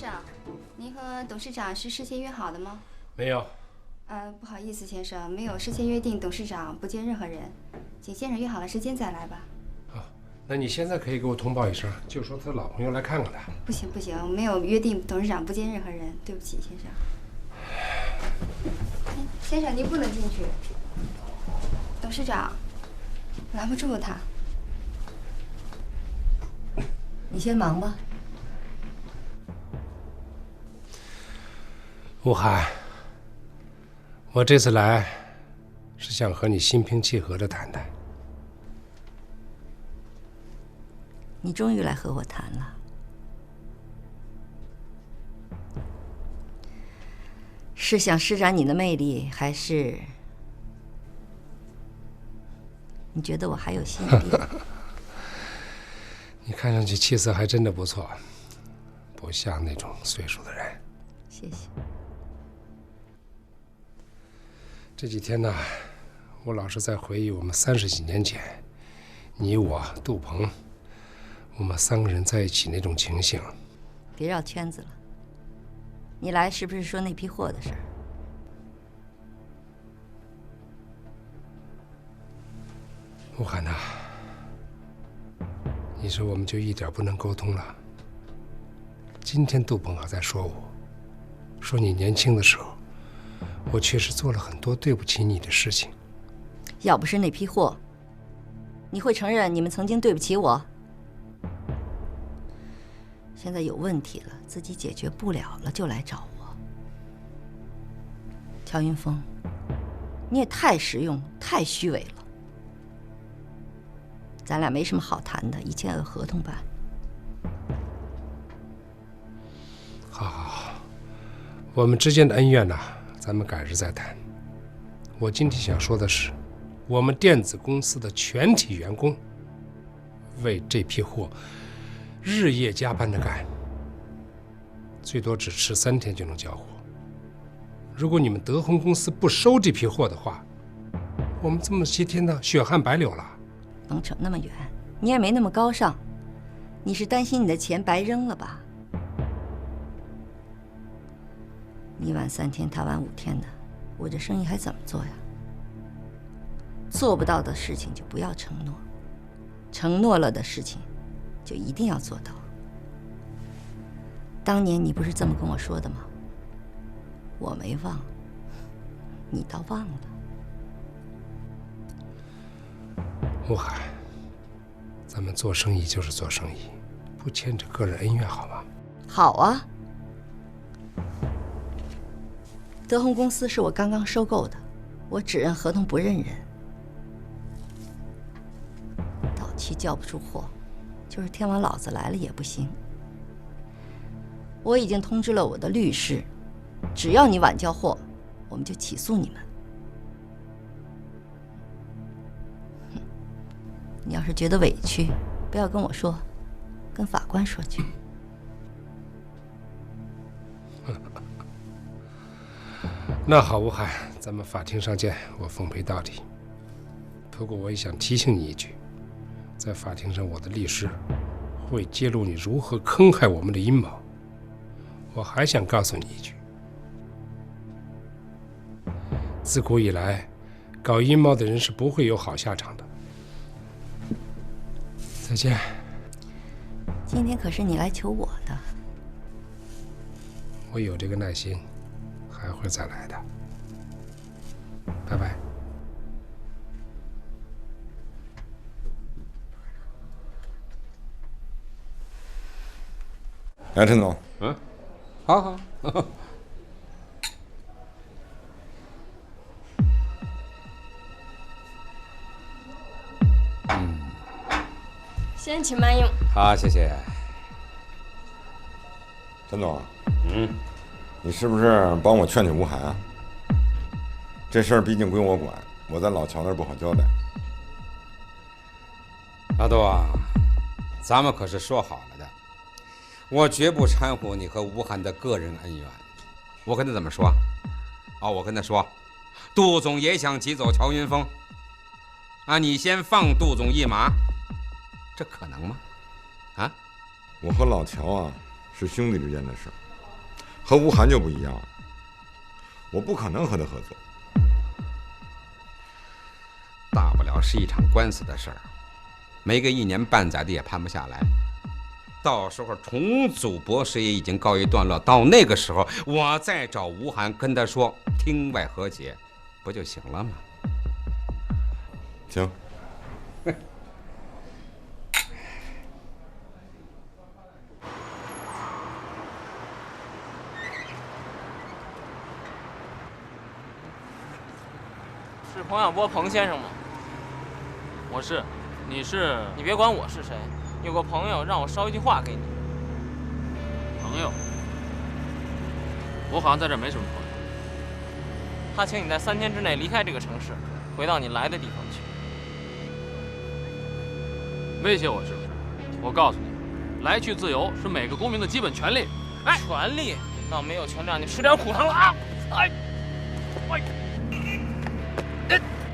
生，您和董事长是事先约好的吗？没有。不好意思，先生，没有事先约定，董事长不见任何人，请先生约好了时间再来吧。好，那你现在可以给我通报一声，就说他老朋友来看看他。不行不行，没有约定，董事长不见任何人，对不起，先生。先生，您不能进去。董事长，拦不住他。你先忙吧。吴涵，我这次来是想和你心平气和地谈谈。你终于来和我谈了。是想施展你的魅力，还是你觉得我还有吸引力？你看上去气色还真的不错，不像那种岁数的人。谢谢。这几天呢，我老是在回忆我们30几年前，你我杜鹏，我们3个人在一起那种情形。别绕圈子了。你来是不是说那批货的事儿？吴涵呐，你说我们就一点不能沟通了。今天杜鹏还在说我，说你年轻的时候，我确实做了很多对不起你的事情。要不是那批货，你会承认你们曾经对不起我？现在有问题了，自己解决不了了就来找我。乔云峰，你也太实用、太虚伪了。咱俩没什么好谈的，一切按合同办。好好好，我们之间的恩怨呢，咱们改日再谈。我今天想说的是，我们电子公司的全体员工为这批货日夜加班的干，最多只迟3天就能交货。如果你们德宏公司不收这批货的话，我们这么些天的血汗白流了。甭扯那么远，你也没那么高尚。你是担心你的钱白扔了吧？你晚3天，他晚5天的，我这生意还怎么做呀？做不到的事情就不要承诺，承诺了的事情就一定要做到。当年你不是这么跟我说的吗？我没忘，你倒忘了。吴涵，咱们做生意就是做生意，不牵扯个人恩怨，好吗？好啊。德宏公司是我刚刚收购的，我只认合同不认人。到期交不出货，就是天王老子来了也不行。我已经通知了我的律师，只要你晚交货，我们就起诉你们。你要是觉得委屈，不要跟我说，跟法官说去。那好，吴涵，咱们法庭上见，我奉陪到底。不过我也想提醒你一句，在法庭上，我的律师会揭露你如何坑害我们的阴谋。我还想告诉你一句，自古以来，搞阴谋的人是不会有好下场的。再见。今天可是你来求我的。我有这个耐心，还会再来的。拜拜。哎，陈总。好好。先请慢用。好，谢谢。陈总，你是不是帮我劝劝吴涵啊？这事儿毕竟归我管，我在老乔那儿不好交代。阿豆啊，咱们可是说好了的，我绝不掺和你和吴涵的个人恩怨。我跟他怎么说？我跟他说，杜总也想挤走乔云峰，你先放杜总一马，这可能吗？我和老乔啊是兄弟之间的事儿，和吴晗就不一样，我不可能和他合作。大不了是一场官司的事儿，没个1年半载的也判不下来。到时候重组博士也已经告一段落，到那个时候我再找吴晗跟他说庭外和解，不就行了吗？行。是彭小波彭先生吗？我是，你是？你别管我是谁，有个朋友让我捎一句话给你。朋友？我好像在这儿没什么朋友。他请你在3天之内离开这个城市，回到你来的地方去。威胁我是不是？我告诉你，来去自由是每个公民的基本权利。哎，权利？那没有权利让你吃点苦头了啊！哎，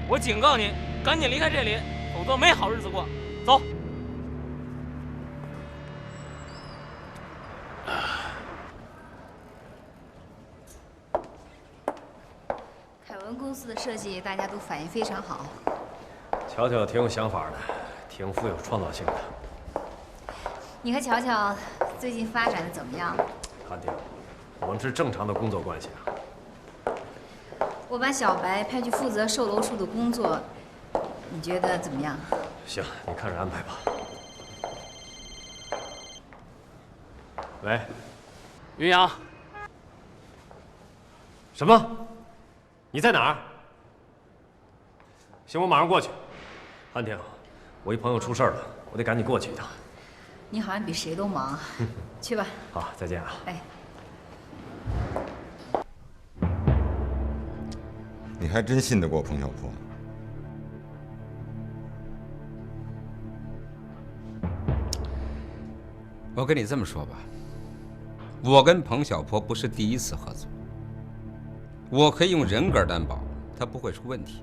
我警告你，赶紧离开这里，否则没好日子过。走。凯文公司的设计大家都反应非常好。乔乔挺有想法的，挺富有创造性的。你和乔乔最近发展的怎么样？韩婷，我们是正常的工作关系啊。我把小白派去负责售楼处的工作，你觉得怎么样？行，你看着安排吧。喂，云阳，什么？你在哪儿？行，我马上过去。韩婷，我一朋友出事了，我得赶紧过去一趟。你好像比谁都忙，去吧。好，再见啊。哎。你还真信得过彭小波？我跟你这么说吧，我跟彭小波不是第一次合作，我可以用人格担保，他不会出问题，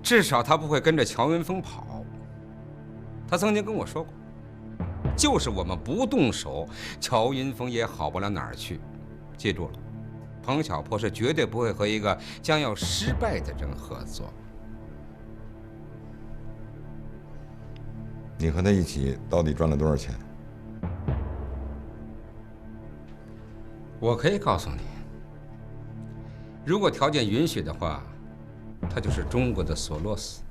至少他不会跟着乔云峰跑。他曾经跟我说过，就是我们不动手，乔云峰也好不了哪儿去。记住了，彭小波是绝对不会和一个将要失败的人合作。你和他一起到底赚了多少钱？我可以告诉你，如果条件允许的话，他就是中国的索罗斯。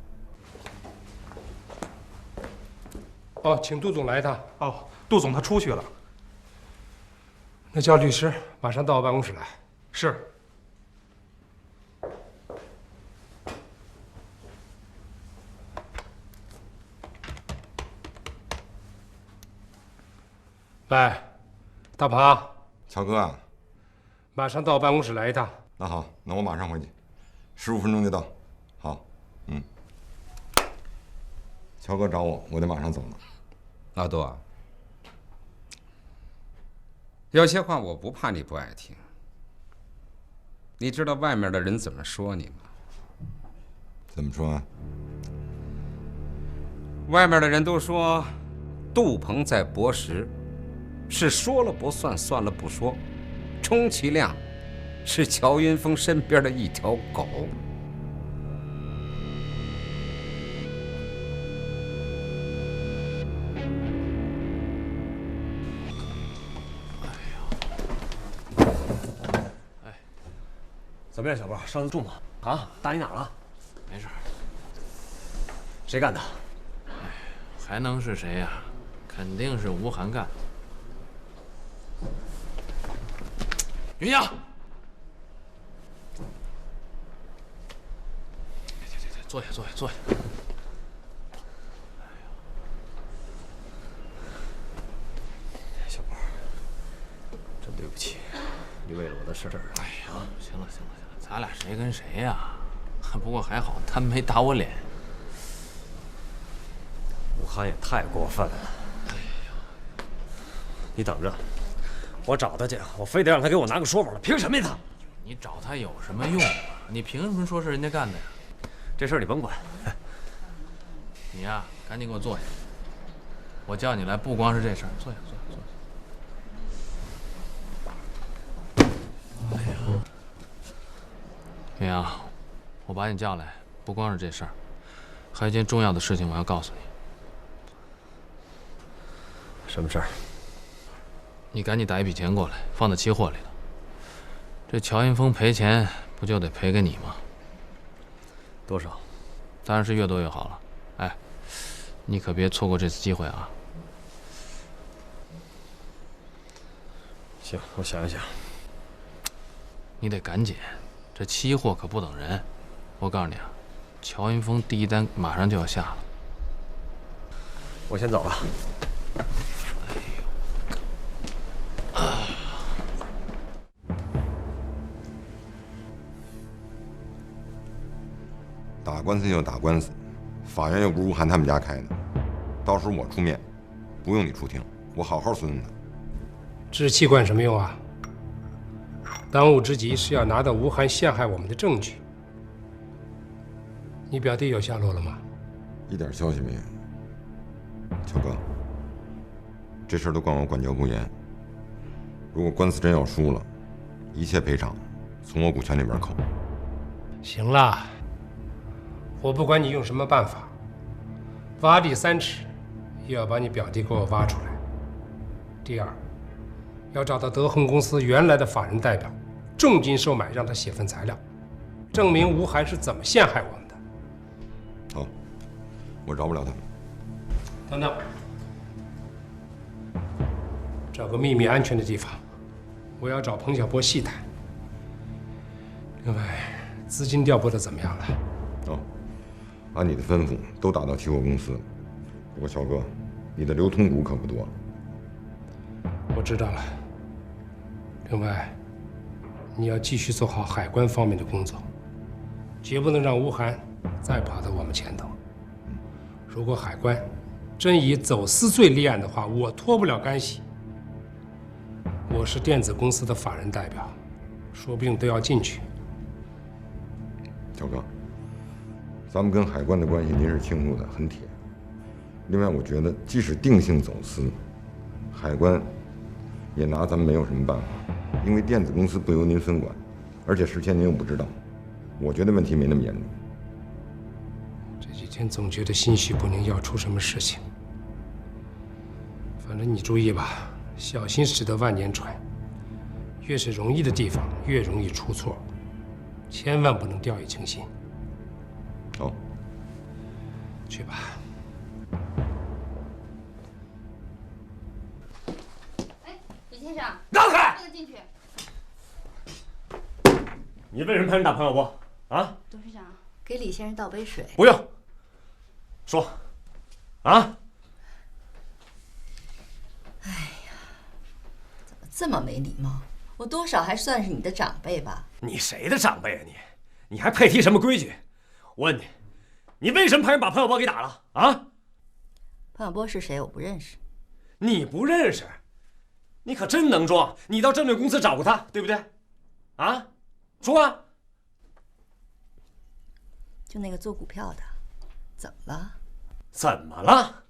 哦，请杜总来一趟。哦，杜总他出去了。那叫律师马上到我办公室来。是。喂，大鹏，乔哥啊，马上到我办公室来一趟。那好，那我马上回去，15分钟就到。好，乔哥找我，我得马上走了。老杜啊，有些话我不怕你不爱听。你知道外面的人怎么说你吗？怎么说啊？外面的人都说，杜鹏在博时是说了不算，算了不说，充其量是乔云峰身边的一条狗。怎么样，小波，伤得重吗？啊，打你哪儿了？没事。谁干的？还能是谁呀？肯定是吴晗干。云阳，坐下，坐下，坐下。小波，真对不起，你为了我的事儿。哎呀，行了，行了，行了，咱俩谁跟谁呀？不过还好，他没打我脸。吴晗也太过分了。哎呀，你等着，我找他去，我非得让他给我拿个说法来。凭什么呀他？你找他有什么用啊？你凭什么说是人家干的呀？这事儿你甭管。你呀，赶紧给我坐下。我叫你来不光是这事儿，坐下，坐下，坐下。云阳，我把你叫来，不光是这事儿，还有一件重要的事情我要告诉你。什么事儿？你赶紧打一笔钱过来，放在期货里头。这乔云峰赔钱，不就得赔给你吗？多少？当然是越多越好了。哎，你可别错过这次机会啊！行，我想一想。你得赶紧，这期货可不等人。我告诉你啊，乔云峰第一单马上就要下了。我先走了。打官司就打官司，法院又不是吴晗他们家开的，到时候我出面，不用你出庭，我好好损损他。置气管什么用啊？当务之急是要拿到吴晗陷害我们的证据。你表弟有下落了吗？一点消息没有。乔哥，这事儿都怪我管教不严。如果官司真要输了，一切赔偿从我股权里边扣。行了，我不管你用什么办法，挖地3尺，也要把你表弟给我挖出来。第二，要找到德宏公司原来的法人代表，重金收买，让他写份材料，证明吴晗是怎么陷害我们的。好，我饶不了他们。等等，找个秘密安全的地方，我要找彭小波细谈。另外，资金调拨的怎么样了？哦，按你的吩咐，都打到期货公司了。不过，小哥，你的流通股可不多。我知道了。另外，你要继续做好海关方面的工作，绝不能让吴晗再跑到我们前头。如果海关真以走私罪立案的话，我脱不了干系。我是电子公司的法人代表，说不定都要进去。小哥，咱们跟海关的关系您是清楚的，很铁。另外，我觉得即使定性走私，海关也拿咱们没有什么办法，因为电子公司不由您分管，而且事先您又不知道。我觉得问题没那么严重。这几天总觉得心绪不宁，要出什么事情。反正你注意吧，小心驶得万年船。越是容易的地方，越容易出错，千万不能掉以轻心。好，去吧。哎，李先生，让开！不能进去。你为什么派人打彭小波？啊？董事长，给李先生倒杯水。不用。说。啊？哎呀，怎么这么没礼貌？我多少还算是你的长辈吧？你谁的长辈啊你？你还配提什么规矩？我问你，你为什么派人把彭小波给打了？啊？彭小波是谁？我不认识。你不认识？你可真能装！你到证券公司找过他，对不对？啊？说啊！就那个做股票的，怎么了？怎么了？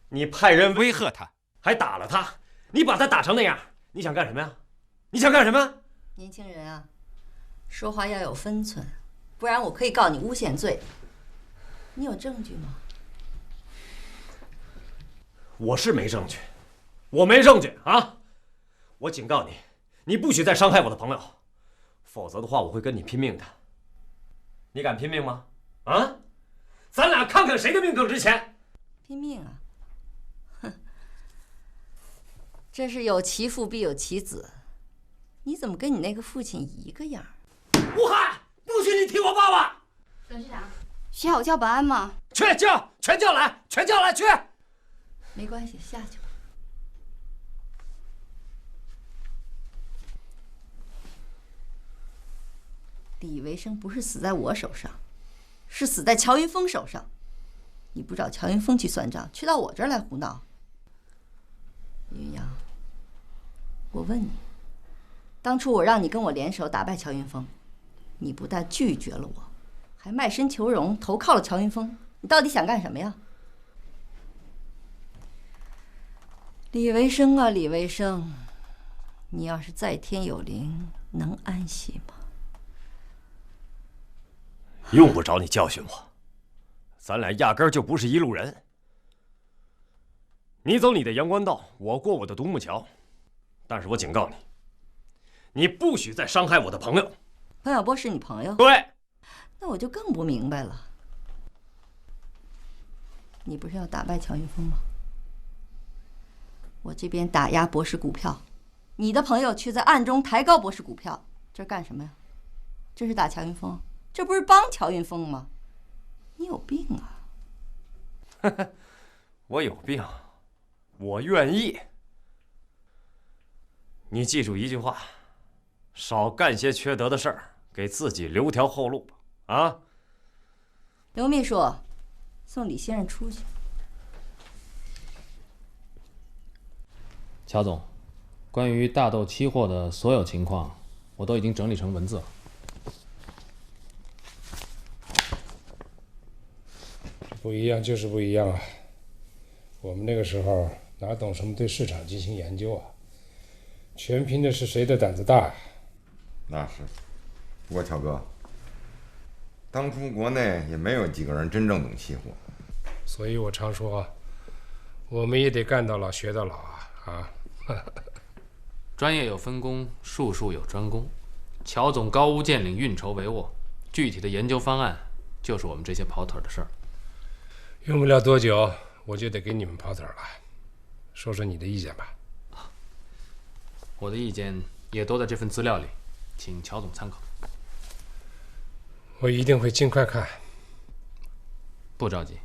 你派人威吓他，还打了他，你把他打成那样，你想干什么呀？你想干什么？年轻人啊，说话要有分寸，不然我可以告你诬陷罪。你有证据吗？我是没证据，我没证据啊！我警告你，你不许再伤害我的朋友，否则的话我会跟你拼命的。你敢拼命吗？啊？咱俩看看谁的命更值钱。拼命啊！哼，真是有其父必有其子。你怎么跟你那个父亲一个样？吴晗，不许你提我爸爸！董事长，需要我叫保安吗？去叫，全叫来，全叫来，去！没关系，下去吧。李维生不是死在我手上，是死在乔云峰手上。你不找乔云峰去算账，却到我这儿来胡闹。云阳，我问你，当初我让你跟我联手打败乔云峰，你不但拒绝了我，还卖身求荣，投靠了乔云峰。你到底想干什么呀？李维生啊，李维生，你要是在天有灵，能安息吗？用不着你教训我，咱俩压根儿就不是一路人。你走你的阳关道，我过我的独木桥。但是我警告你，你不许再伤害我的朋友。彭小波是你朋友？对。那我就更不明白了。你不是要打败乔云峰吗？我这边打压博士股票，你的朋友却在暗中抬高博士股票，这是干什么呀？这是打乔云峰？这不是帮乔云峰吗？你有病啊！我有病，我愿意。你记住一句话，少干些缺德的事儿，给自己留条后路吧。啊！刘秘书，送李先生出去。乔总，关于大豆期货的所有情况，我都已经整理成文字了。不一样就是不一样啊！我们那个时候哪懂什么对市场进行研究啊？全凭的是谁的胆子大啊！那是，不过乔哥，当初国内也没有几个人真正懂期货，所以我常说，我们也得干到老学到老啊！专业有分工，术数有专攻。乔总高屋建瓴，运筹帷幄，具体的研究方案就是我们这些跑腿的事儿。用不了多久，我就得给你们跑腿了。说说你的意见吧。我的意见也都在这份资料里，请乔总参考。我一定会尽快看。不着急，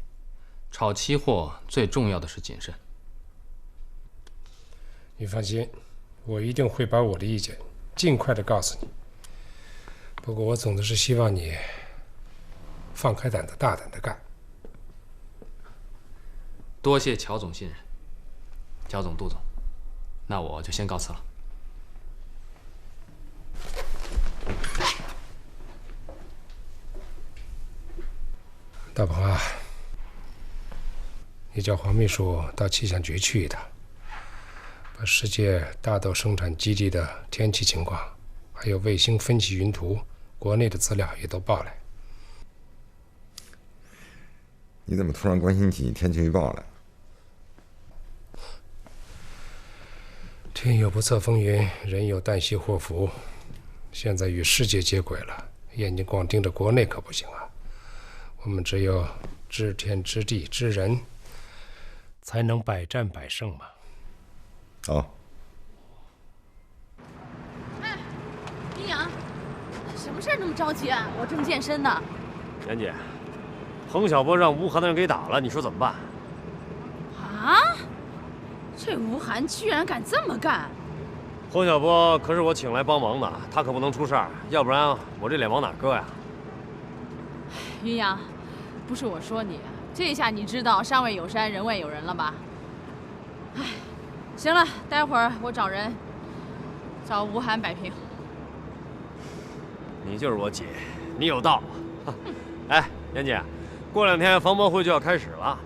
炒期货最重要的是谨慎。你放心，我一定会把我的意见尽快的告诉你。不过我总的是希望你放开胆子，大胆的干。多谢乔总信任，乔总、杜总，那我就先告辞了。大鹏啊，你叫黄秘书到气象局去一趟，把世界大豆生产基地的天气情况，还有卫星分析云图、国内的资料也都报来。你怎么突然关心起天气预报来？天有不测风云，人有旦夕祸福。现在与世界接轨了，眼睛光盯着国内可不行啊！我们只有知天知地知人，才能百战百胜嘛。好。哎，阴阳，什么事儿那么着急啊？我正健身呢。妍姐，彭小波让吴涵的人给打了，你说怎么办？啊？这吴涵居然敢这么干！彭小波可是我请来帮忙的，他可不能出事儿，要不然我这脸往哪搁呀？云阳，不是我说你，这下你知道山外有山，人外有人了吧？哎，行了，待会儿我找人找吴涵摆平。你就是我姐，你有道。哎，妍姐，过2天防博会就要开始了，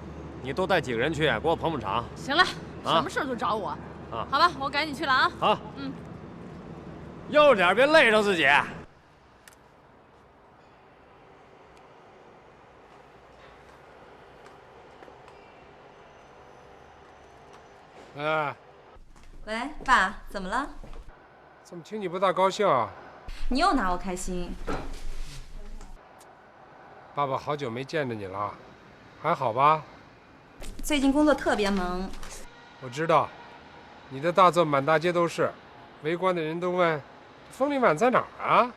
你多带几个人去给我捧捧场。行了，什么事儿都找我。好吧，我赶紧去了啊。好。悠着点，别累着自己。哎，喂，爸，怎么了？怎么听你不大高兴啊？你又拿我开心。爸爸好久没见着你了，还好吧？最近工作特别忙。我知道，你的大作满大街都是，围观的人都问，风铃晚在哪儿啊？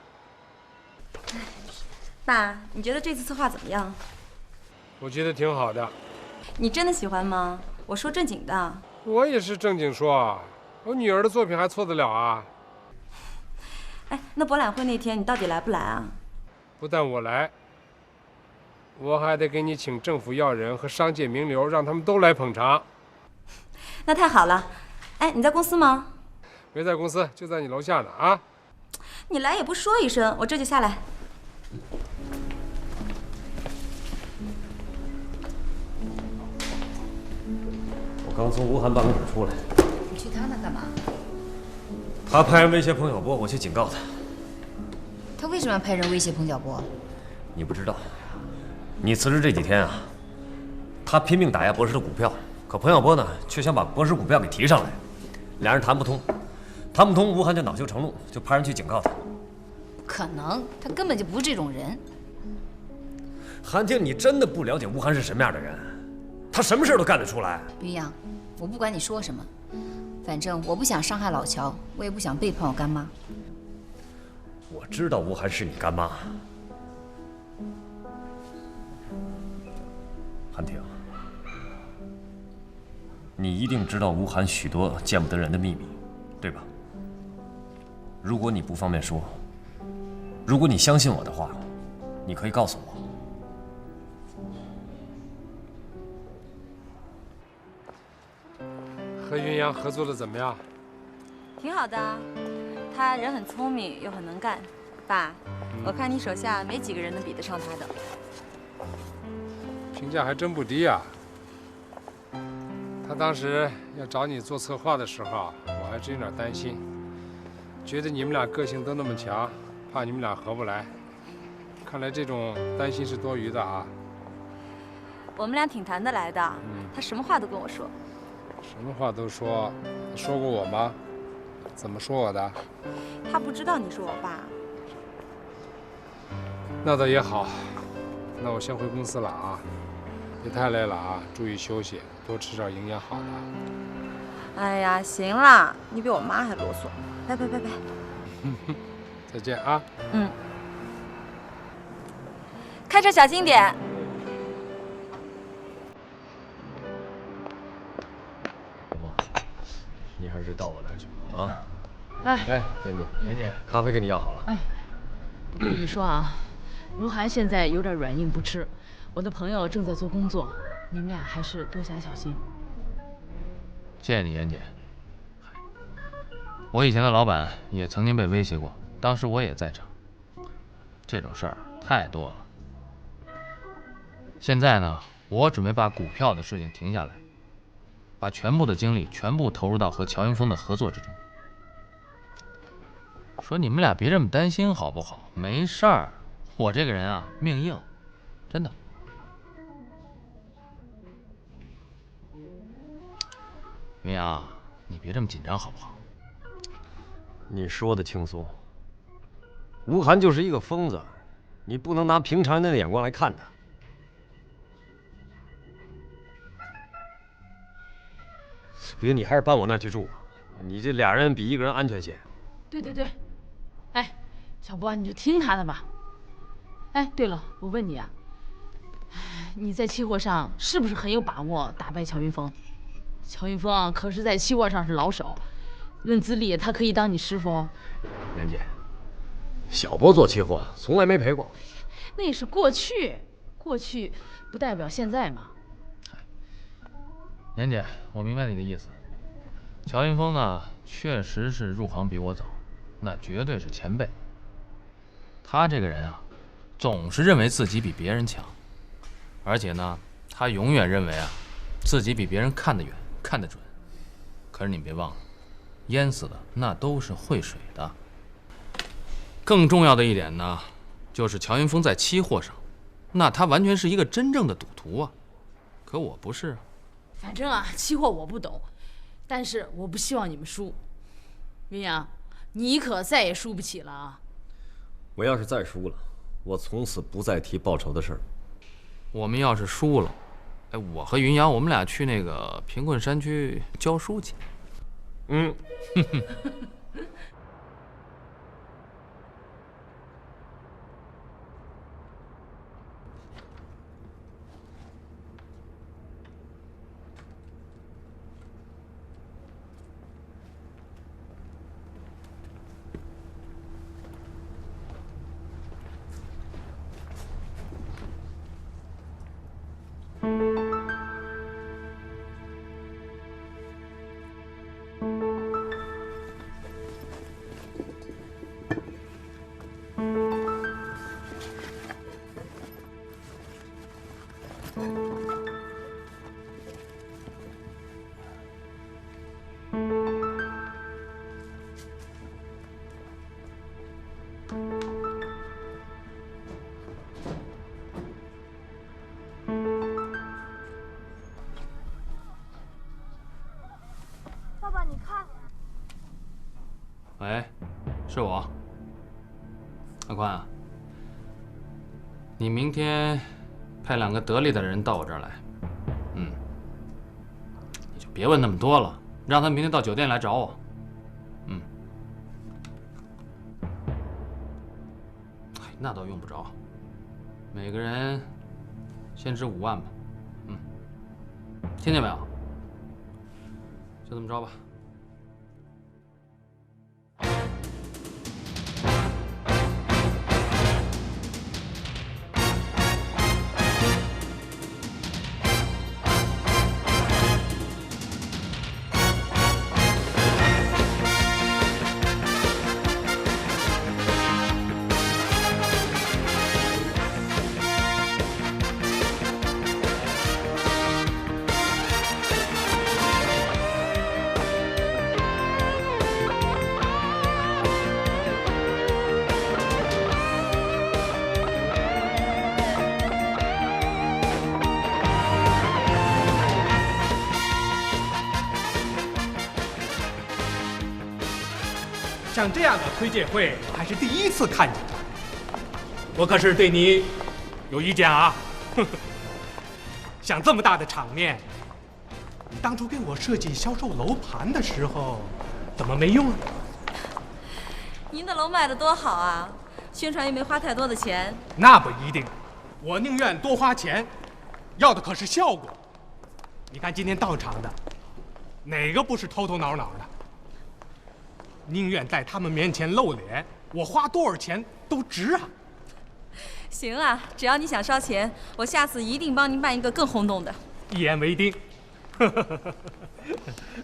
爸，你觉得这次策划怎么样？我觉得挺好的。你真的喜欢吗？我说正经的。我也是正经说，我女儿的作品还错得了啊？哎，那博览会那天你到底来不来啊？不但我来，我还得给你请政府要人和商界名流，让他们都来捧场。那太好了。哎，你在公司吗？没在公司，就在你楼下呢啊！你来也不说一声，我这就下来。我刚从吴涵办公室出来。你去他那干嘛？他派人威胁彭小波，我去警告他。他为什么要派人威胁彭小波？你不知道，你辞职这几天啊，他拼命打压博士的股票，可彭晓波呢，却想把博士股票给提上来，俩人谈不通，吴涵就恼羞成怒，就派人去警告他。不可能，他根本就不是这种人。韩婷，你真的不了解吴涵是什么样的人，他什么事都干得出来。云阳，我不管你说什么，反正我不想伤害老乔，我也不想背叛我干妈。我知道吴涵是你干妈，韩婷，你一定知道吴涵许多见不得人的秘密，对吧？如果你不方便说，如果你相信我的话，你可以告诉我。和云阳合作的怎么样？挺好的，他人很聪明又很能干。爸，我看你手下没几个人能比得上他的。评价还真不低啊。他当时要找你做策划的时候，我还真有点担心，觉得你们俩个性都那么强，怕你们俩合不来。看来这种担心是多余的啊。我们俩挺谈得来的，他什么话都跟我说。什么话都说，说过我吗？怎么说我的？他不知道你是我爸。那倒也好，那我先回公司了啊，别太累了啊，注意休息，多吃点营养好的。哎呀，行了，你比我妈还啰嗦。拜。再见啊。开车小心点。你还是到我那儿去啊！哎，妍姐，咖啡给你要好了。哎，我跟你说啊，吴涵现在有点软硬不吃，我的朋友正在做工作，你们俩还是多加小心。谢谢你，妍姐。我以前的老板也曾经被威胁过，当时我也在场。这种事儿太多了。现在呢，我准备把股票的事情停下来，把全部的精力全部投入到和乔云峰的合作之中。说你们俩别这么担心好不好？没事儿，我这个人啊命硬，真的。云阳，你别这么紧张好不好？你说的轻松，吴涵就是一个疯子，你不能拿平常人的眼光来看他。不行，你还是搬我那儿去住吧，你这俩人比一个人安全些。对，哎，小波你就听他的吧。哎，对了，我问你啊，你在期货上是不是很有把握打败乔云峰？乔云峰啊，可是在期货上是老手，论资历他可以当你师傅哦。妍姐，小波做期货从来没赔过。那也是过去，过去不代表现在嘛。妍姐，我明白你的意思。乔云峰呢，确实是入行比我早，那绝对是前辈。他这个人啊，总是认为自己比别人强，而且呢，他永远认为啊，自己比别人看得远、看得准。可是你别忘了，淹死的那都是会水的。更重要的一点呢，就是乔云峰在期货上，那他完全是一个真正的赌徒啊。可我不是啊。反正啊，期货我不懂，但是我不希望你们输。云阳，你可再也输不起了啊！我要是再输了，我从此不再提报仇的事儿。我们要是输了，哎，我和云阳，我们俩去那个贫困山区教书去。喂，是我。阿宽啊，你明天派2个得力的人到我这儿来。你就别问那么多了，让他明天到酒店来找我。那倒用不着，每个人先支5万吧。听见没有？就这么着吧。像这样的推介会，我还是第一次看见。我可是对你有意见啊！像这么大的场面，你当初给我设计销售楼盘的时候，怎么没用啊？您的楼卖得多好啊，宣传又没花太多的钱。那不一定，我宁愿多花钱，要的可是效果。你看今天到场的，哪个不是头头脑脑的？宁愿在他们面前露脸，我花多少钱都值啊！行啊，只要你想烧钱，我下次一定帮您办一个更轰动的。一言为定。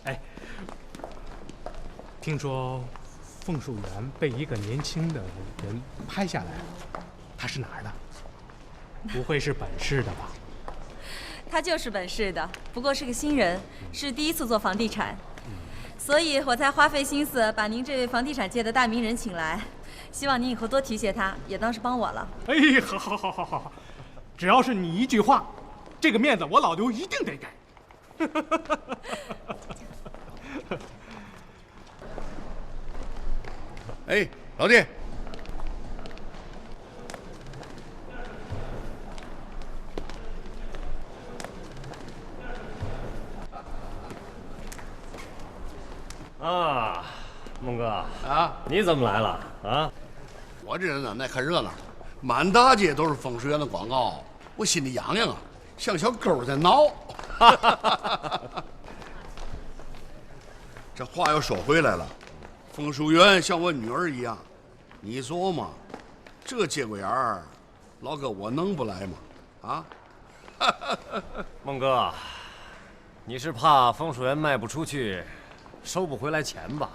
哎，听说枫树园被一个年轻的人拍下来了，他是哪儿的？不会是本市的吧？他就是本市的，不过是个新人，是第一次做房地产。所以我才花费心思把您这位房地产界的大名人请来，希望您以后多提携他，也当是帮我了。哎，好，只要是你一句话，这个面子我老刘一定得给。哎，老弟，啊，孟哥啊，你怎么来了啊？我这人呢，爱看热闹，满大街都是枫树园的广告，我心里痒痒啊，像小狗在挠。这话又说回来了，枫树园像我女儿一样，你琢磨，这节骨眼儿，老哥我能不来吗？啊？孟哥，你是怕枫树园卖不出去？收不回来钱吧？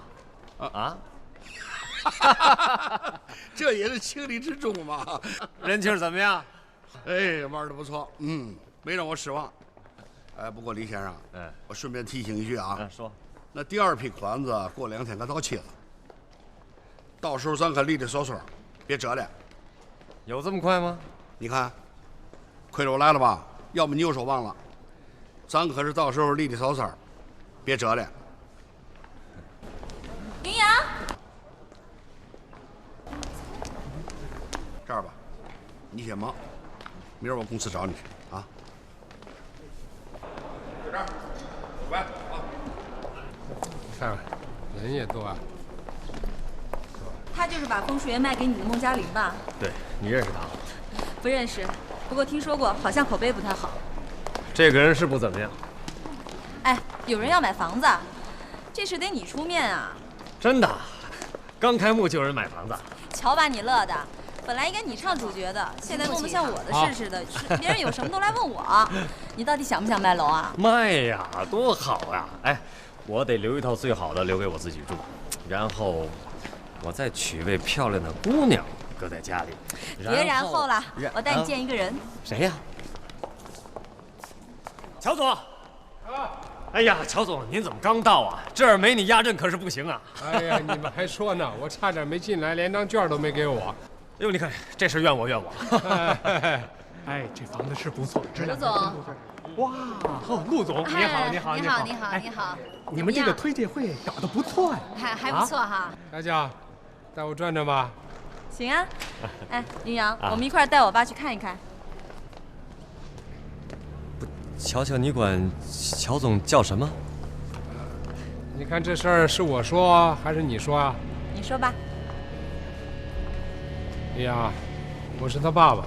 啊？这也是情理之中嘛。人情怎么样？哎，玩得不错，没让我失望。哎，不过李先生，我顺便提醒一句啊，说，那第2批款子过2天可到期了，到时候咱可利利索索，别折了。有这么快吗？你看，亏着我来了吧？要不你又说忘了，咱可是到时候利利索索，别折了。云阳，这儿吧，你先忙，明儿我公司找你去啊。就这儿，乖啊。看，人也多啊。他就是把枫树园卖给你的孟嘉玲吧？对，你认识他？不认识，不过听说过，好像口碑不太好。这个人是不怎么样。哎，有人要买房子，这事得你出面啊。真的，刚开幕就有人买房子，瞧把你乐的！本来应该你唱主角的，现在弄得像我的事似的，别人有什么都来问我。你到底想不想卖楼啊？卖呀，多好呀！哎，我得留一套最好的留给我自己住，然后我再娶位漂亮的姑娘搁在家里。别然后了，我带你见一个人。谁呀？乔总。哎呀，乔总，您怎么刚到啊？这儿没你压阵可是不行啊！哎呀，你们还说呢，我差点没进来，连张券都没给我。哟，你看这事怨我。哎，这房子是不错，质量。刘总，哇，哦，陆总，你好，你好，你好，你好，你好。你们这个推介会搞得不错呀，还不错哈。大家，带我转转吧。行啊。哎，云阳，我们一块儿带我爸去看一看。乔乔，你管乔总叫什么？你看这事儿是我说还是你说啊？你说吧。哎呀，我是他爸爸，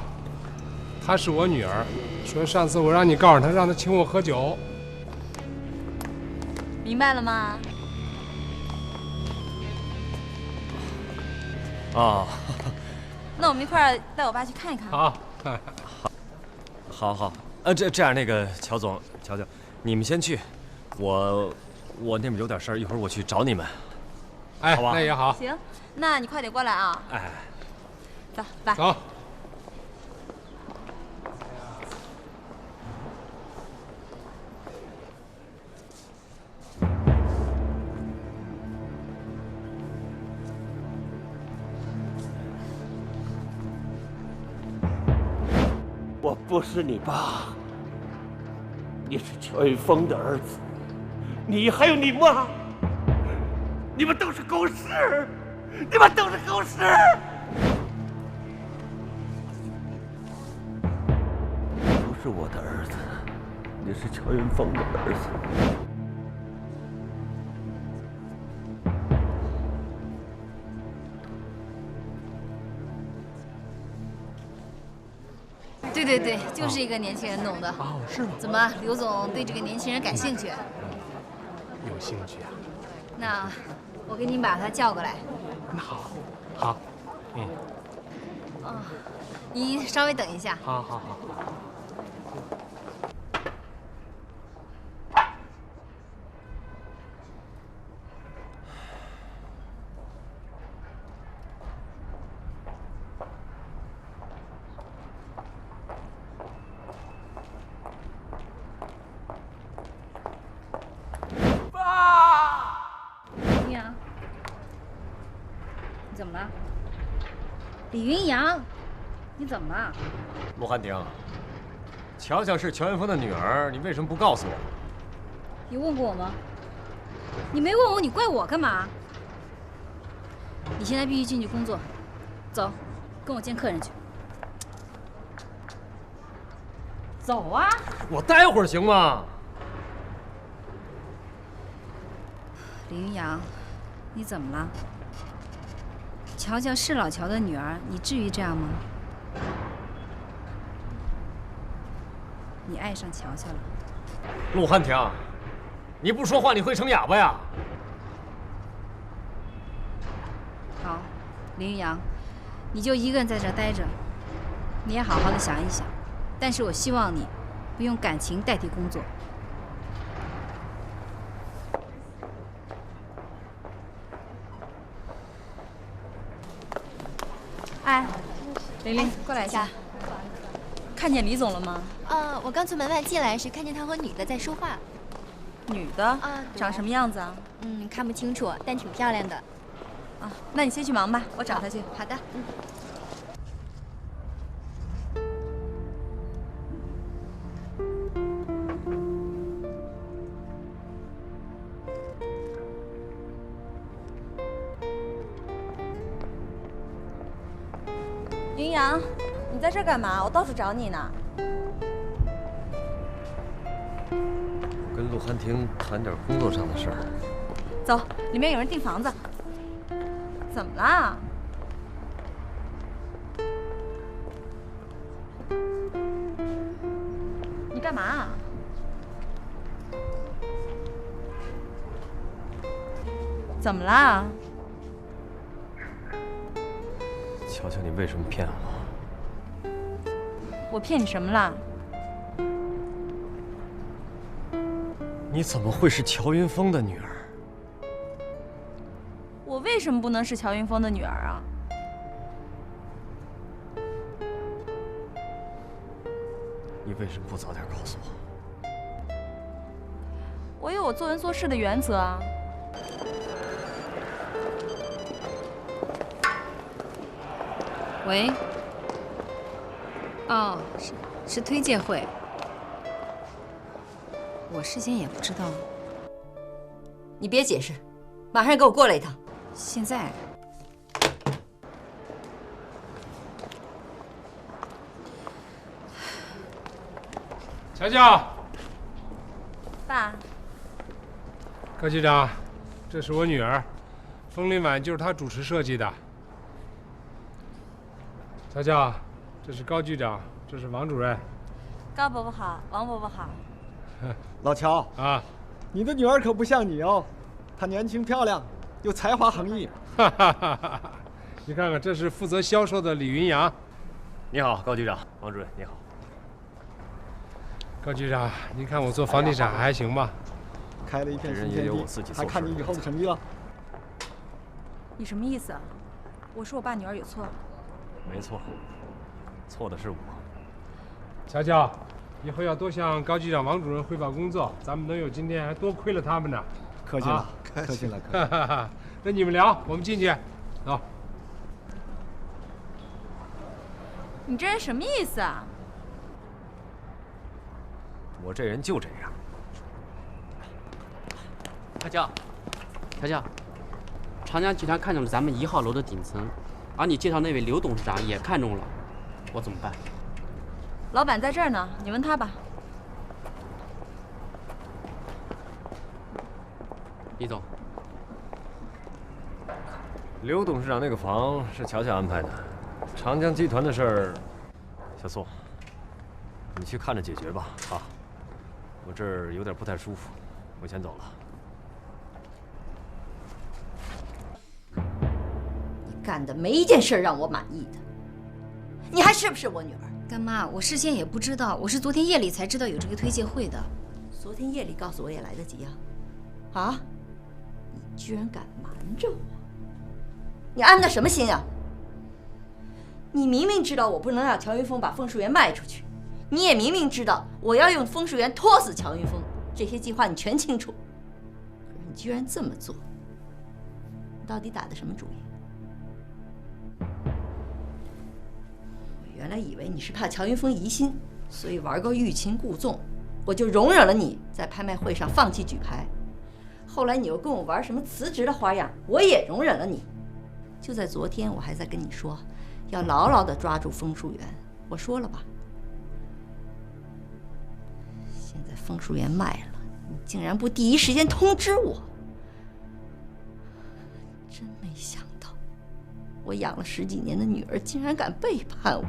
她是我女儿。说上次我让你告诉她，让她请我喝酒。明白了吗？哦，那我们一块儿带我爸去看一看。好，好，这样，那个乔总，乔，你们先去，我那边有点事儿，一会儿我去找你们。哎，好吧？那也好。行，那你快点过来啊。哎，走，爸。走。我不是你爸，你是乔云峰的儿子，你还有你妈，你们都是狗屎，你们都是狗屎！不是我的儿子，你是乔云峰的儿子。对，就是一个年轻人弄的。哦，是吗？怎么，刘总对这个年轻人感兴趣？有兴趣啊？那我给你把他叫过来。那好，哦，您稍微等一下。好。你怎么了？李云阳，你怎么了？陆汉庭，乔乔是乔云峰的女儿，你为什么不告诉我？你问过我吗？你没问我，你怪我干嘛？你现在必须进去工作，走，跟我见客人去。走啊！我待会儿行吗？李云阳，你怎么了？乔乔是老乔的女儿，你至于这样吗？你爱上乔乔了？陆汉庭，你不说话你会成哑巴呀？好，林云阳，你就一个人在这待着，你也好好的想一想。但是我希望你不用感情代替工作。哎，玲玲，过来一下。看见李总了吗？我刚从门外进来时看见他和女的在说话。女的？啊，长什么样子啊？看不清楚，但挺漂亮的。啊，那你先去忙吧，我找她去。好的。云阳，你在这儿干嘛？我到处找你呢。我跟陆汉庭谈点工作上的事儿。走，里面有人订房子。怎么啦？你干嘛？怎么啦？乔乔，你为什么骗我？我骗你什么啦？你怎么会是乔云峰的女儿？我为什么不能是乔云峰的女儿啊？你为什么不早点告诉我？我有我做人做事的原则啊。喂。哦，是推介会。我事先也不知道。你别解释，马上给我过来一趟。现在。乔乔，爸，高局长，这是我女儿，风铃晚就是她主持设计的。乔乔，这是高局长，这是王主任。高伯伯好，王伯伯好。老乔啊，你的女儿可不像你哦，她年轻漂亮，又才华横溢。哈哈哈哈！你看看，这是负责销售的李云阳。你好，高局长，王主任，你好。高局长，您看我做房地产还行吧？开了一片新天地，还看你以后的成绩了。你什么意思啊？我说我爸女儿有错？没错，错的是我。乔乔，以后要多向高局长、王主任汇报工作，咱们能有今天还多亏了他们呢。客气了，客气了。那你们聊，我们进去。走。你这人什么意思啊？我这人就这样。乔乔，乔乔，长江集团看中了咱们1号楼的顶层，而你介绍那位刘董事长也看中了，我怎么办？老板在这儿呢，你问他吧。李总，刘董事长那个房是乔乔安排的，长江集团的事儿，小宋，你去看着解决吧。啊，我这儿有点不太舒服，我先走了。你干的没一件事让我满意的，你还是不是我女儿？干妈，我事先也不知道，我是昨天夜里才知道有这个推介会的。昨天夜里告诉我也来得及啊！啊，你居然敢瞒着我！你安的什么心啊？你明明知道我不能让乔云峰把枫树园卖出去，你也明明知道我要用枫树园拖死乔云峰，这些计划你全清楚，可是你居然这么做，你到底打的什么主意？我原来以为你是怕乔云峰疑心，所以玩个欲擒故纵，我就容忍了你在拍卖会上放弃举牌。后来你又跟我玩什么辞职的花样，我也容忍了你。就在昨天，我还在跟你说，要牢牢地抓住枫树园。我说了吧？现在枫树园卖了，你竟然不第一时间通知我，真没想到，我养了10几年的女儿竟然敢背叛我。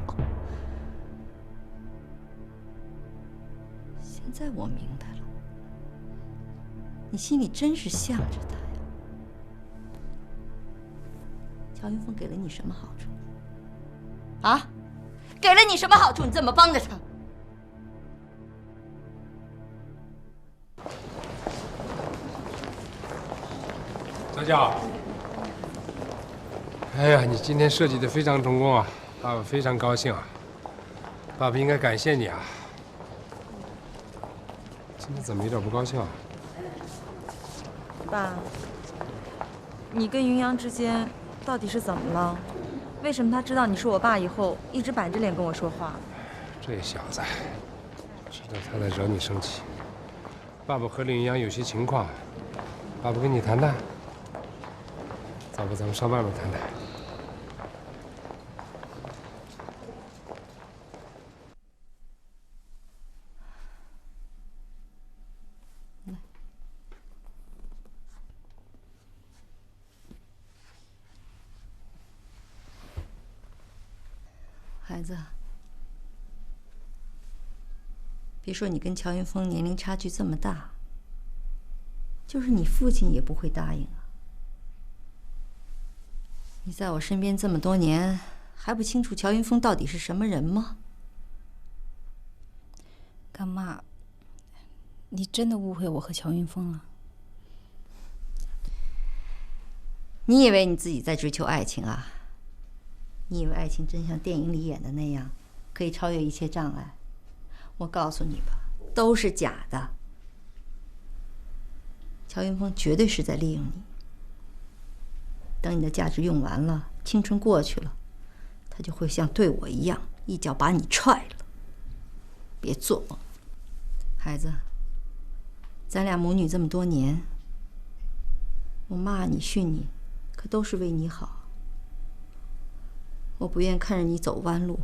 现在我明白了，你心里真是向着他呀。乔云峰给了你什么好处？啊，给了你什么好处？你这么帮着他？乔乔，哎呀，你今天设计的非常成功啊，爸爸非常高兴啊。爸爸应该感谢你啊。今天怎么有点不高兴啊？爸，你跟云阳之间到底是怎么了？为什么他知道你是我爸以后，一直板着脸跟我说话？这小子，知道他在惹你生气。爸爸和林云阳有些情况，爸爸跟你谈谈。走吧，咱们上外面谈谈。孩子，别说你跟乔云峰年龄差距这么大，就是你父亲也不会答应啊。你在我身边这么多年，还不清楚乔云峰到底是什么人吗？干妈，你真的误会我和乔云峰了。你以为你自己在追求爱情啊？你以为爱情真像电影里演的那样，可以超越一切障碍？我告诉你吧，都是假的。乔云峰绝对是在利用你。等你的价值用完了，青春过去了，他就会像对我一样，一脚把你踹了。别做梦，孩子，咱俩母女这么多年，我骂你训你，可都是为你好。我不愿看着你走弯路，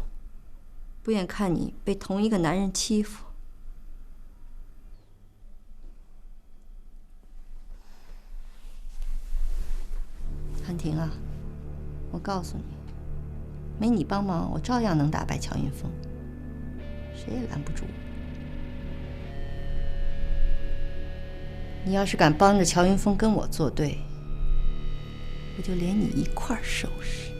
不愿看你被同一个男人欺负。韩婷啊，我告诉你，没你帮忙，我照样能打败乔云峰，谁也拦不住我。你要是敢帮着乔云峰跟我作对，我就连你一块儿收拾。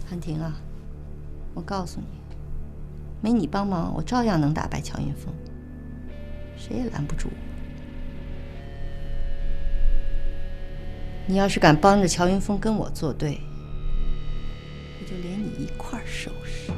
韩婷啊，我告诉你，没你帮忙，我照样能打败乔云峰，谁也拦不住我。你要是敢帮着乔云峰跟我作对，我就连你一块儿收拾。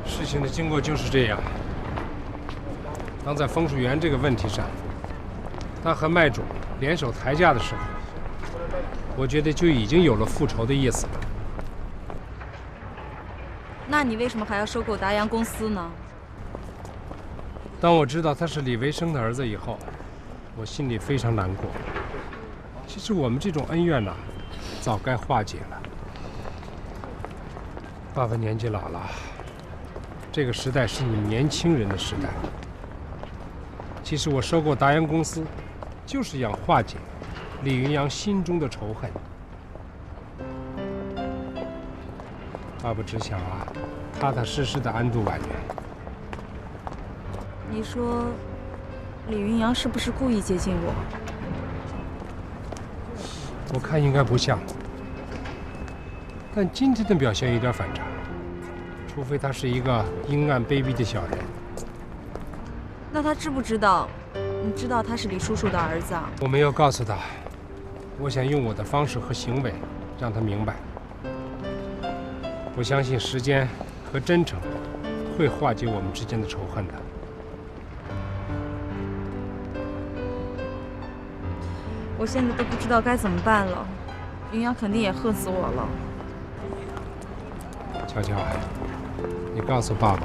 事情的经过就是这样。当在枫树园这个问题上，他和麦种联手抬价的时候，我觉得就已经有了复仇的意思了。那你为什么还要收购达阳公司呢？当我知道他是李维生的儿子以后，我心里非常难过。其实我们这种恩怨呐，早该化解了。爸爸年纪老了，这个时代是你们年轻人的时代。其实我收购达阳公司，就是想化解李云阳心中的仇恨。爸爸只想啊，踏踏实实的安度晚年。你说，李云阳是不是故意接近我？我看应该不像，但今天的表现有点反常，除非他是一个阴暗卑鄙的小人。那他知不知道？你知道他是李叔叔的儿子啊？我没有告诉他，我想用我的方式和行为让他明白。我相信时间和真诚会化解我们之间的仇恨的。我现在都不知道该怎么办了，云阳肯定也恨死我了。乔乔，你告诉爸爸，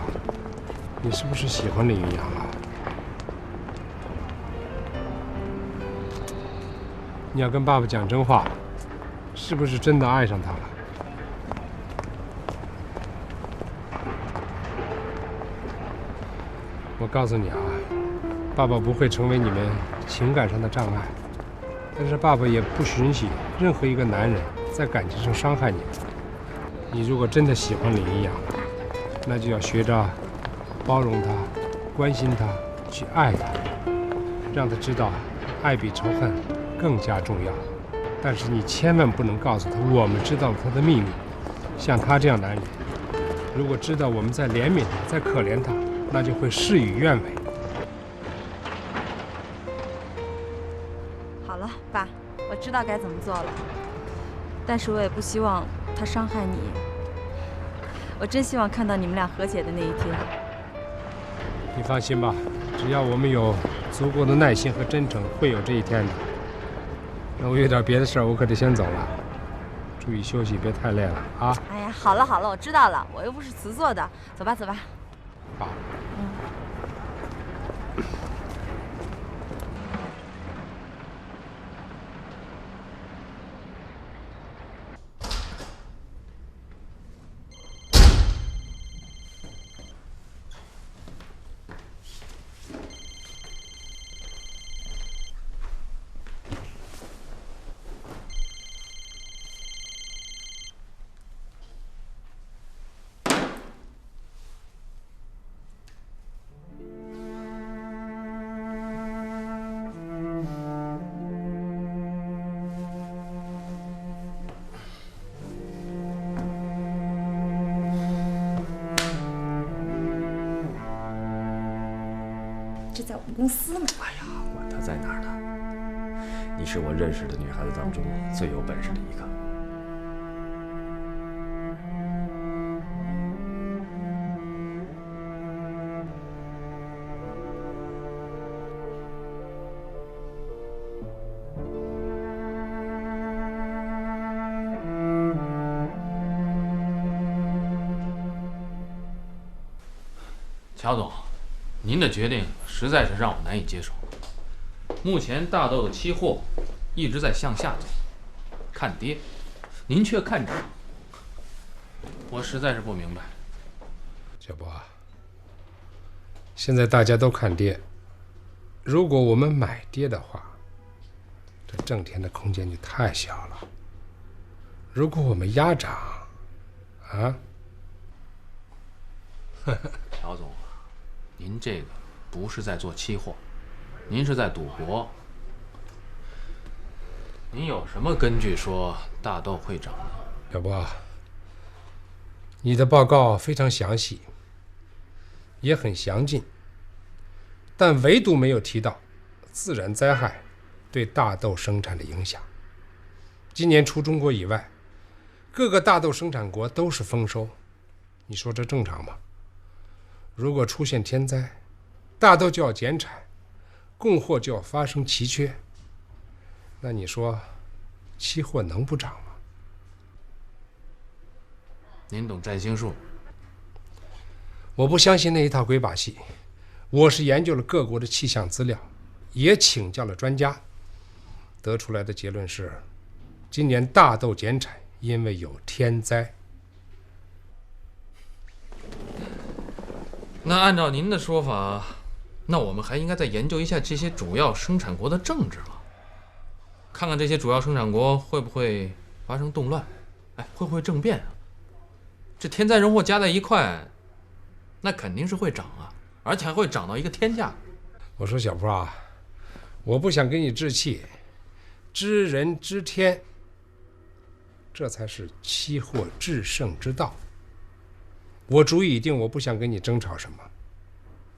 你是不是喜欢李云阳啊？你要跟爸爸讲真话，是不是真的爱上他了？我告诉你啊，爸爸不会成为你们情感上的障碍，但是爸爸也不允许任何一个男人在感情上伤害你。你如果真的喜欢李云阳，那就要学着包容他、关心他、去爱他，让他知道爱比仇恨更加重要。但是你千万不能告诉他我们知道了他的秘密。像他这样男人，如果知道我们在怜悯他、在可怜他，那就会事与愿违。好了，爸，我知道该怎么做了，但是我也不希望他伤害你。我真希望看到你们俩和解的那一天。你放心吧，只要我们有足够的耐心和真诚，会有这一天的。那我有点别的事儿，我可得先走了。注意休息，别太累了啊！哎呀，好了好了，我知道了，我又不是瓷做的，走吧走吧。好。们公司呢。哎呀，管他在哪儿呢？你是我认识的女孩子当中最有本事的一个。乔总，您的决定实在是让我难以接受。目前大豆的期货一直在向下走，看跌，您却看涨，我实在是不明白。小波啊，现在大家都看跌，如果我们买跌的话，这挣钱的空间就太小了。如果我们压涨，啊，乔总，您这个不是在做期货，您是在赌博。您有什么根据说大豆会涨呢？小波，你的报告非常详细，也很详尽，但唯独没有提到自然灾害对大豆生产的影响。今年除中国以外，各个大豆生产国都是丰收，你说这正常吗？如果出现天灾，大豆就要减产，供货就要发生奇缺，那你说期货能不涨吗？您懂占星术？我不相信那一套鬼把戏。我是研究了各国的气象资料，也请教了专家，得出来的结论是，今年大豆减产，因为有天灾。那按照您的说法，那我们还应该再研究一下这些主要生产国的政治了，看看这些主要生产国会不会发生动乱，哎，会不会政变啊？这天灾人祸加在一块，那肯定是会涨啊，而且还会涨到一个天价。我说小波啊，我不想给你置气，知人知天，这才是期货制胜之道。我主意已定，我不想跟你争吵什么，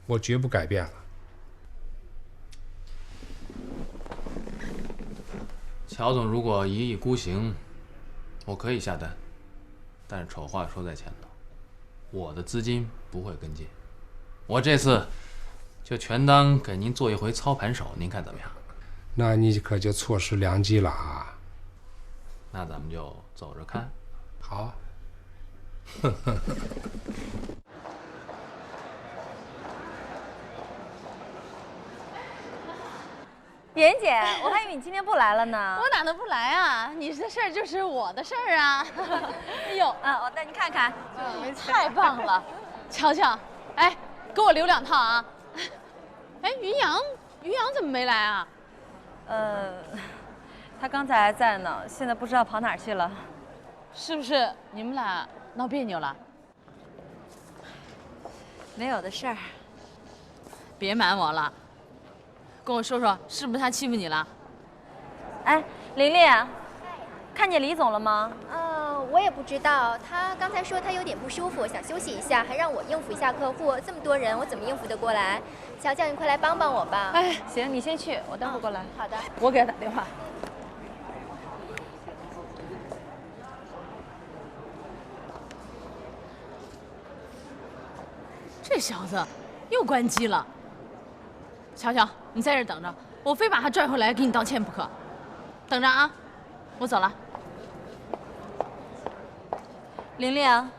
我绝不改变了。乔总如果一意孤行，我可以下单，但是丑话说在前头，我的资金不会跟进。我这次就全当给您做一回操盘手，您看怎么样？那你可就错失良机了啊！那咱们就走着看。好。妍姐，我还以为你今天不来了呢。我哪能不来啊？你的事儿就是我的事儿啊！哎呦，我带你看看，太棒了！瞧瞧，哎，给我留2套啊！哎，于洋怎么没来啊？他刚才还在呢，现在不知道跑哪儿去了。是不是你们俩闹别扭了？没有的事儿。别瞒我了，跟我说说，是不是他欺负你了？哎，玲玲，看见李总了吗？我也不知道，他刚才说他有点不舒服，想休息一下，还让我应付一下客户。这么多人，我怎么应付得过来？乔乔，你快来帮帮我吧。哎，行，你先去，我待会儿过来。好的，我给他打电话。这小子又关机了。乔乔，你在这儿等着，我非把他拽回来给你道歉不可。等着啊，我走了。玲玲，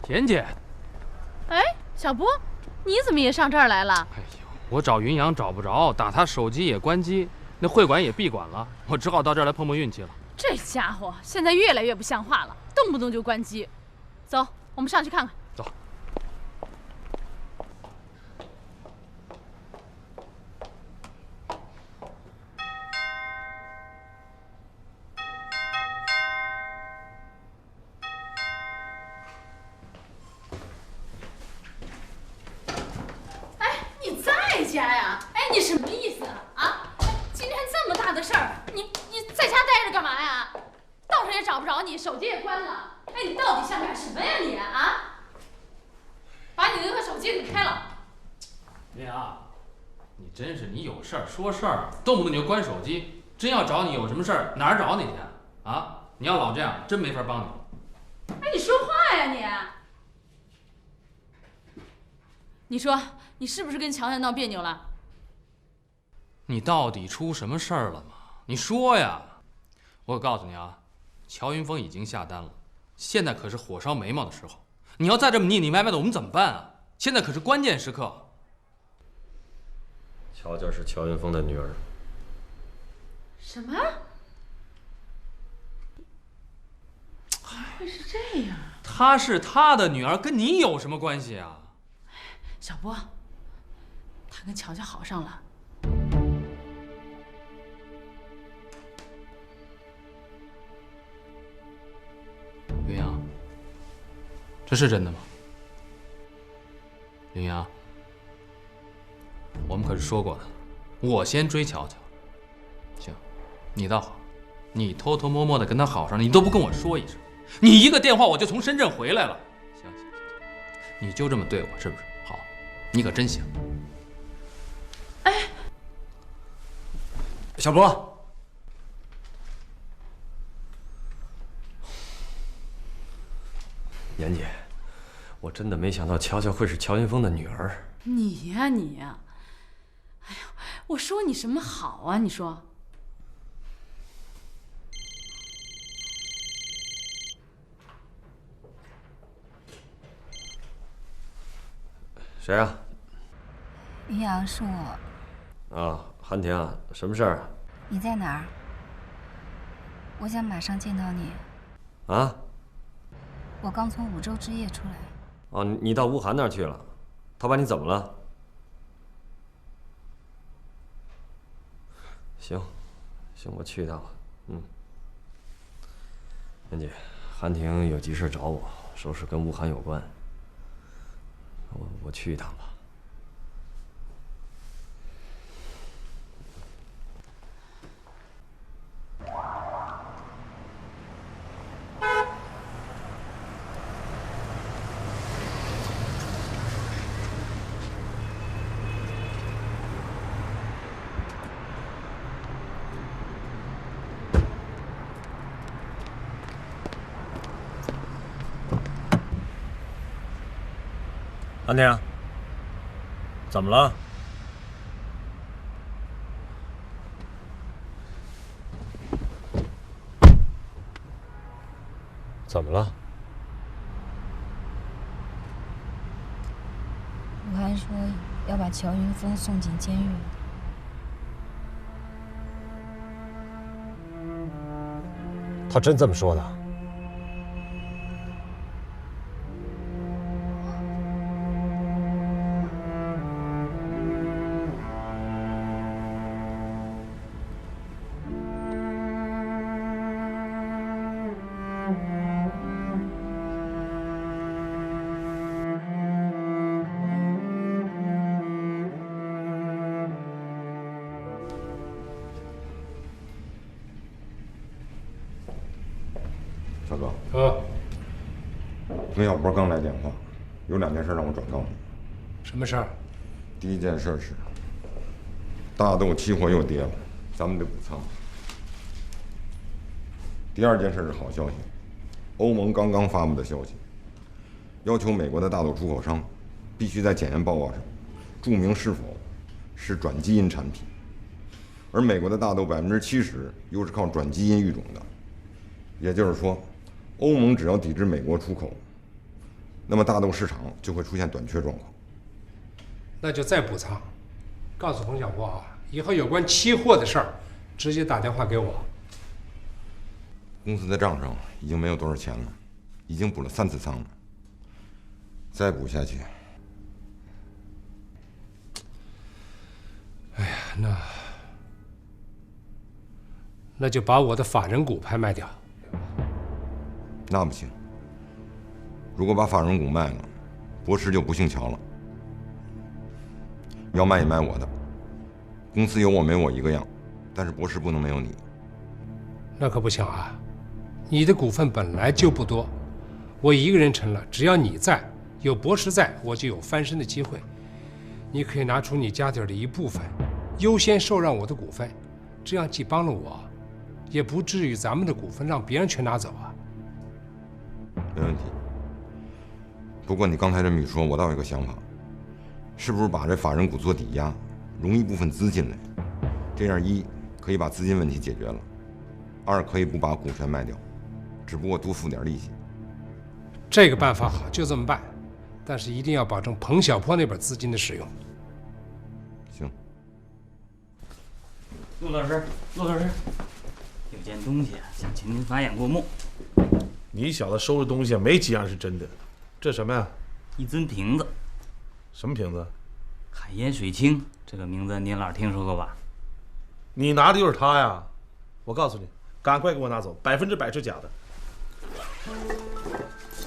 田姐，哎，小波，你怎么也上这儿来了？哎呦，我找云阳找不着，打他手机也关机，那会馆也闭馆了，我只好到这儿来碰碰运气了。这家伙现在越来越不像话了，动不动就关机。走，我们上去看看。走。哎，你在家呀？哎，你什么意思啊？今天这么大的事儿，你在家待着干嘛呀？道上也找不着你，手机也关了。哎，你到底想干什么呀你啊？把你那个手机给开了。林阳，你真是，你有事儿说事儿，动不动你就关手机。真要找你有什么事儿，哪儿找你去啊？你要老这样，真没法帮你。哎，你说话呀你！你说你是不是跟乔乔闹别扭了？你到底出什么事儿了吗？你说呀！我可告诉你啊，乔云峰已经下单了，现在可是火烧眉毛的时候。你要再这么腻腻歪歪的，我们怎么办啊？现在可是关键时刻。乔乔是乔云峰的女儿。什么？怎么会是这样？她是他的女儿，跟你有什么关系啊？小波，他跟乔乔好上了。云阳，这是真的吗？云阳，我们可是说过的，我先追乔乔。行，你倒好，你偷偷摸摸的跟他好上了，你都不跟我说一声，你一个电话我就从深圳回来了。行，你就这么对我是不是？好，你可真行。哎，小波，年姐，我真的没想到乔乔会是乔云峰的女儿。你呀你呀，哎呦，我说你什么好啊？你说。谁啊？于洋，是我。啊，韩婷啊，什么事儿啊？你在哪儿？我想马上见到你。啊？我刚从五洲之夜出来。哦，你到吴涵那儿去了？他把你怎么了？行，行，我去一趟吧。妍姐，韩婷有急事找我，说是跟吴涵有关。我去一趟吧。韩婷，怎么了？怎么了？吴涵说要把乔云峰送进监狱。他真这么说的？小哥。啊。梅小波刚来电话，有2件事让我转告你。什么事儿？第一件事是，大豆期货又跌了，咱们得补仓。第二件事是好消息，欧盟刚刚发布的消息，要求美国的大豆出口商必须在检验报告上注明是否是转基因产品，而美国的大豆70%又是靠转基因育种的，也就是说，欧盟只要抵制美国出口，那么大豆市场就会出现短缺状况。那就再补仓。告诉冯小波啊，以后有关期货的事儿，直接打电话给我。公司的账上已经没有多少钱了，已经补了3次仓了，再补下去，哎呀，那就把我的法人股拍卖掉。那不行。如果把法人股卖了，博士就不姓乔了。要卖也卖我的，公司有我没我一个样，但是博士不能没有你。那可不行啊！你的股份本来就不多，我一个人成了，只要你在，有博士在，我就有翻身的机会。你可以拿出你家底的一部分，优先受让我的股份，这样既帮了我，也不至于咱们的股份让别人全拿走啊。没问题。不过你刚才这么一说，我倒有个想法，是不是把这法人股做抵押，融一部分资金来？这样一可以把资金问题解决了，二可以不把股权卖掉，只不过多付点利息。这个办法好，就这么办。但是一定要保证彭小坡那边资金的使用。行。陆老师，有件东西想请您法眼过目。你小子收拾东西没几样是真的，这什么呀？一尊瓶子。什么瓶子？海盐水清，这个名字您老听说过吧？你拿的就是它呀！我告诉你，赶快给我拿走，100%是假的。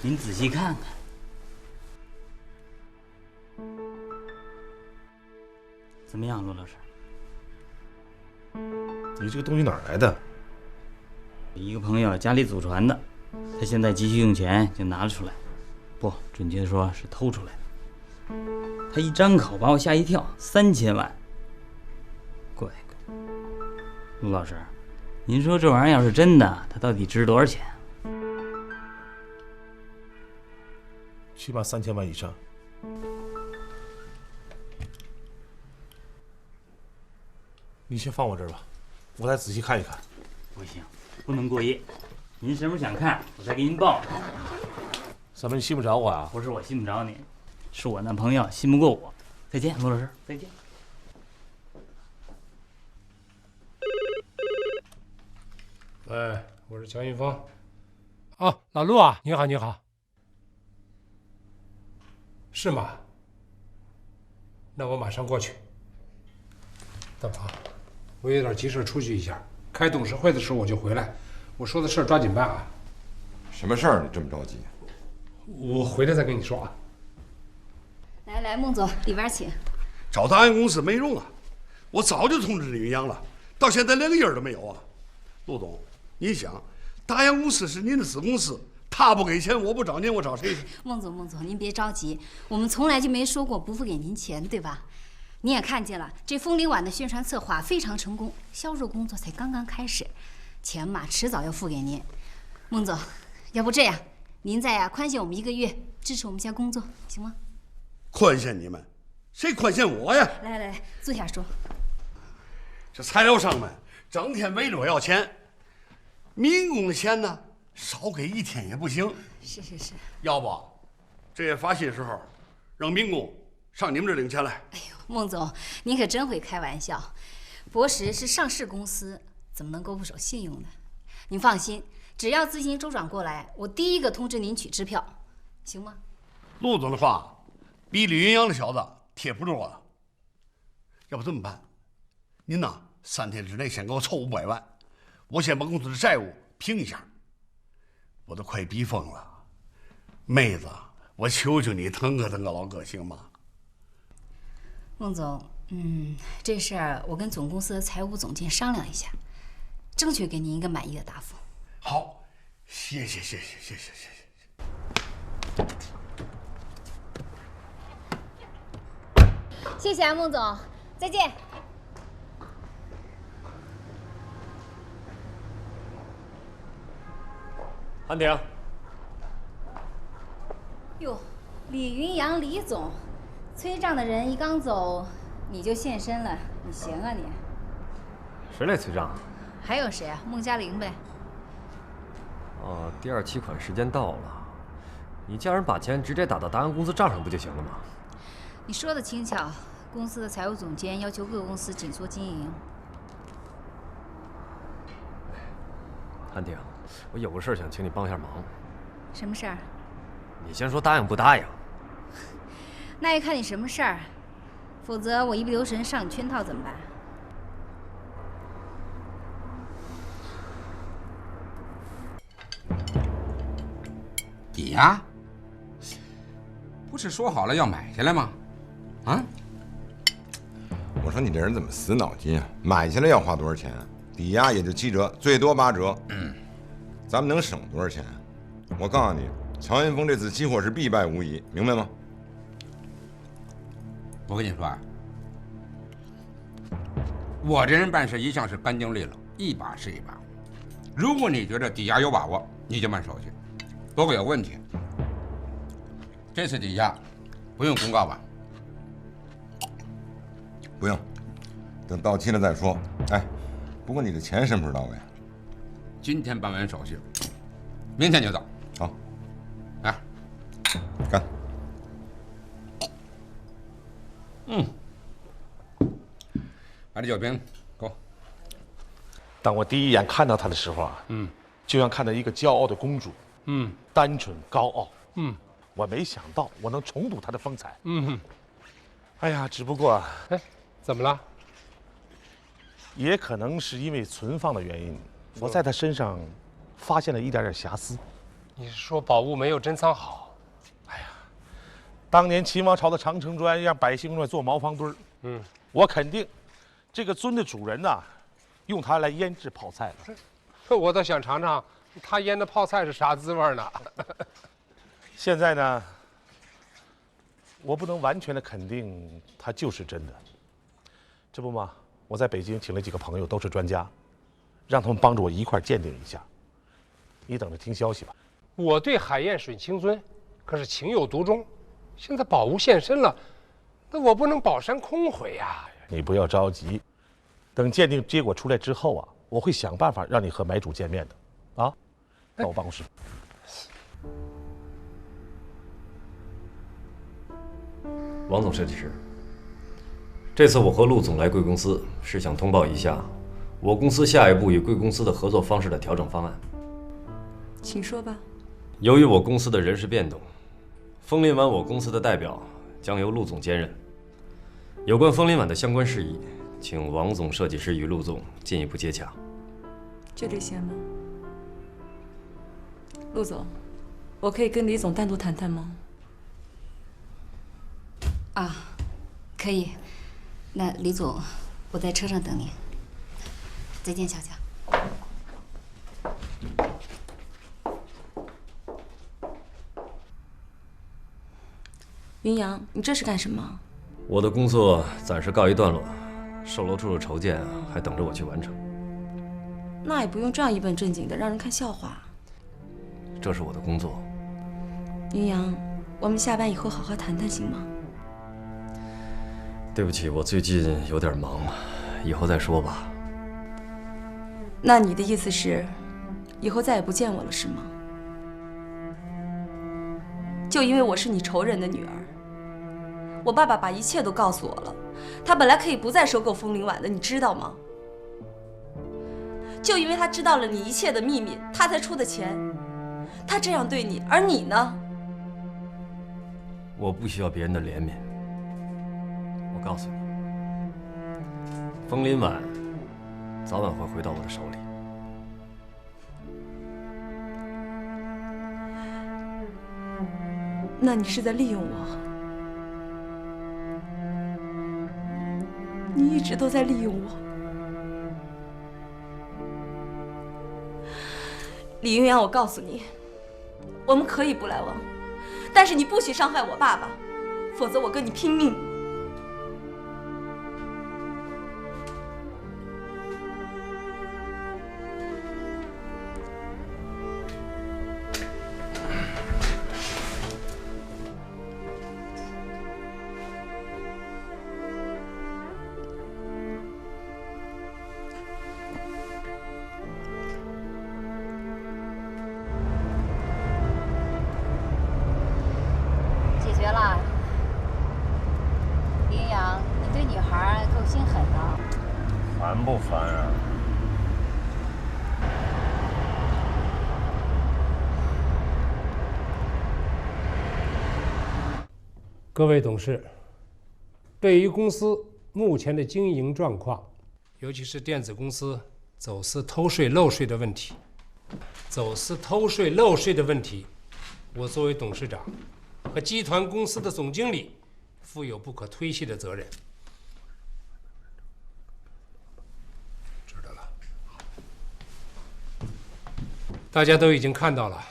您仔细看看。怎么样，陆老师？你这个东西哪儿来的？一个朋友家里祖传的，他现在急需用钱，就拿了出来。不，准确的说是偷出来的。他一张口把我吓一跳，3000万。乖乖，陆老师，您说这玩意儿要是真的，它到底值多少钱？起码3000万以上。你先放我这儿吧，我再仔细看一看。不行，不能过夜。您什么时候想看，我再给您报。怎么你信不着我啊？不是我信不着你，是我那朋友信不过我。再见，陆老师，再见。喂，我是乔云峰。哦，老陆啊，你好，你好。是吗？那我马上过去。大宝，我有点急事出去一下，开董事会的时候我就回来。我说的事儿抓紧办啊。什么事儿？你这么着急？我回来再跟你说啊。来，孟总，里边请。找大洋公司没用啊，我早就通知李云阳了，到现在连个音儿都没有啊。陆总，你想，大洋公司是您的子公司，他不给钱，我不找您，我找谁去？孟总，您别着急，我们从来就没说过不付给您钱，对吧？你也看见了，这枫林晚的宣传策划非常成功，销售工作才刚刚开始，钱嘛迟早要付给您。孟总，要不这样，您再宽限我们1个月，支持我们一下工作，行吗？宽限你们？谁宽限我呀？来，坐下说。这材料商们整天围着我要钱，民工的钱呢，少给1天也不行。是。要不，这月发薪时候，让民工上你们这领钱来。哎呦，孟总，您可真会开玩笑。博时是上市公司，怎么能够不守信用呢？您放心，只要资金周转过来，我第一个通知您取支票，行吗？陆总的话，比李云阳的小子贴不住了。要不这么办，您呐，3天之内先给我凑500万，我先把公司的债务平一下。我都快逼疯了，妹子，我求求你疼个老哥行吗？孟总，这事儿我跟总公司的财务总监商量一下，争取给您一个满意的答复。好，谢谢。谢谢啊，孟总，再见。韩婷。哟，李云阳，李总，催账的人一刚走，你就现身了，你行啊你？谁来催账？还有谁啊？孟嘉玲呗。哦，第2期款时间到了，你叫人把钱直接打到大洋公司账上不就行了吗？你说的轻巧，公司的财务总监要求各公司紧缩经营。韩婷，我有个事想请你帮下忙。什么事儿？你先说答应不答应？那要看你什么事儿，否则我一不留神上你圈套怎么办？抵押？不是说好了要买下来吗？啊？我说你这人怎么死脑筋啊？买下来要花多少钱？抵押也就7折，最多8折。咱们能省多少钱？我告诉你，乔云峰这次起火是必败无疑，明白吗？我跟你说啊，我这人办事一向是干净利落，一把是一把。如果你觉得抵押有把握，你就办手续；如果有问题，这次抵押不用公告吧？不用，等到期了再说。哎，不过你的钱什么时候到位？今天办完手续，明天就走。好，来，干。把这酒瓶给我。当我第一眼看到她的时候啊，就像看到一个骄傲的公主，单纯高傲，我没想到我能重睹她的风采，哎呀，只不过，哎，怎么了？也可能是因为存放的原因，我在她身上发现了一点点瑕疵。你是说宝物没有珍藏好？当年秦王朝的长城砖让百姓用来做茅房堆儿，我肯定，这个尊的主人呐，用它来腌制泡菜了。我倒想尝尝他腌的泡菜是啥滋味呢。现在呢，我不能完全的肯定它就是真的。这不嘛，我在北京请了几个朋友，都是专家，让他们帮着我一块儿鉴定一下。你等着听消息吧。我对海晏水清尊可是情有独钟，现在宝物现身了，那我不能宝山空回呀。你不要着急，等鉴定结果出来之后啊，我会想办法让你和买主见面的。啊，到我办公室。王总设计师，这次我和陆总来贵公司，是想通报一下我公司下一步与贵公司的合作方式的调整方案。请说吧。由于我公司的人事变动，枫林晚我公司的代表将由陆总兼任。有关枫林晚的相关事宜，请王总设计师与陆总进一步接洽。就这些吗？陆总，我可以跟李总单独谈谈吗？啊，可以。那李总，我在车上等您。再见，小强。云阳，你这是干什么？我的工作暂时告一段落，售楼处的筹件还等着我去完成。那也不用这样一本正经的，让人看笑话。这是我的工作。云阳，我们下班以后好好谈谈，行吗？对不起，我最近有点忙，以后再说吧。那你的意思是，以后再也不见我了，是吗？就因为我是你仇人的女儿，我爸爸把一切都告诉我了，他本来可以不再收购枫林晚的，你知道吗？就因为他知道了你一切的秘密，他才出的钱。他这样对你，而你呢？我不需要别人的怜悯。我告诉你，枫林晚早晚会回到我的手里。那你是在利用我？你一直都在利用我。李云阳，我告诉你，我们可以不来往，但是你不许伤害我爸爸，否则我跟你拼命。烦不烦啊？各位董事，对于公司目前的经营状况，尤其是电子公司走私偷税漏税的问题，我作为董事长和集团公司的总经理，负有不可推卸的责任。知道了。大家都已经看到了，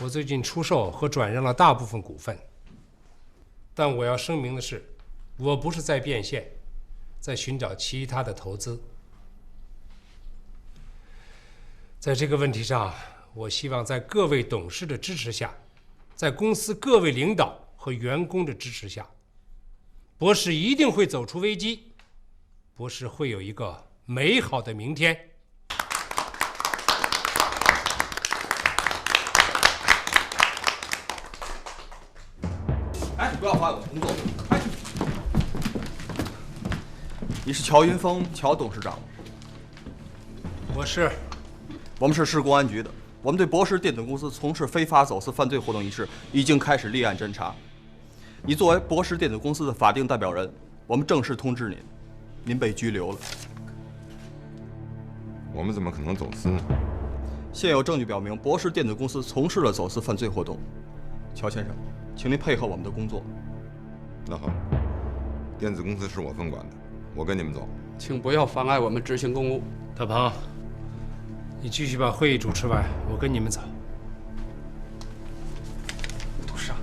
我最近出售和转让了大部分股份，但我要声明的是，我不是在变现，在寻找其他的投资。在这个问题上，我希望在各位董事的支持下，在公司各位领导和员工的支持下，博士一定会走出危机，博士会有一个美好的明天。哎，你不要妨碍我的工作！哎，你是乔云峰，乔董事长吗？我是。我们是市公安局的，我们对博时电子公司从事非法走私犯罪活动一事已经开始立案侦查。你作为博时电子公司的法定代表人，我们正式通知您，您被拘留了。我们怎么可能走私呢？现有证据表明，博时电子公司从事了走私犯罪活动。乔先生，请您配合我们的工作。那好，电子公司是我分管的，我跟你们走。请不要妨碍我们执行公务。大鹏，你继续把会议主持完，我跟你们走。董事长，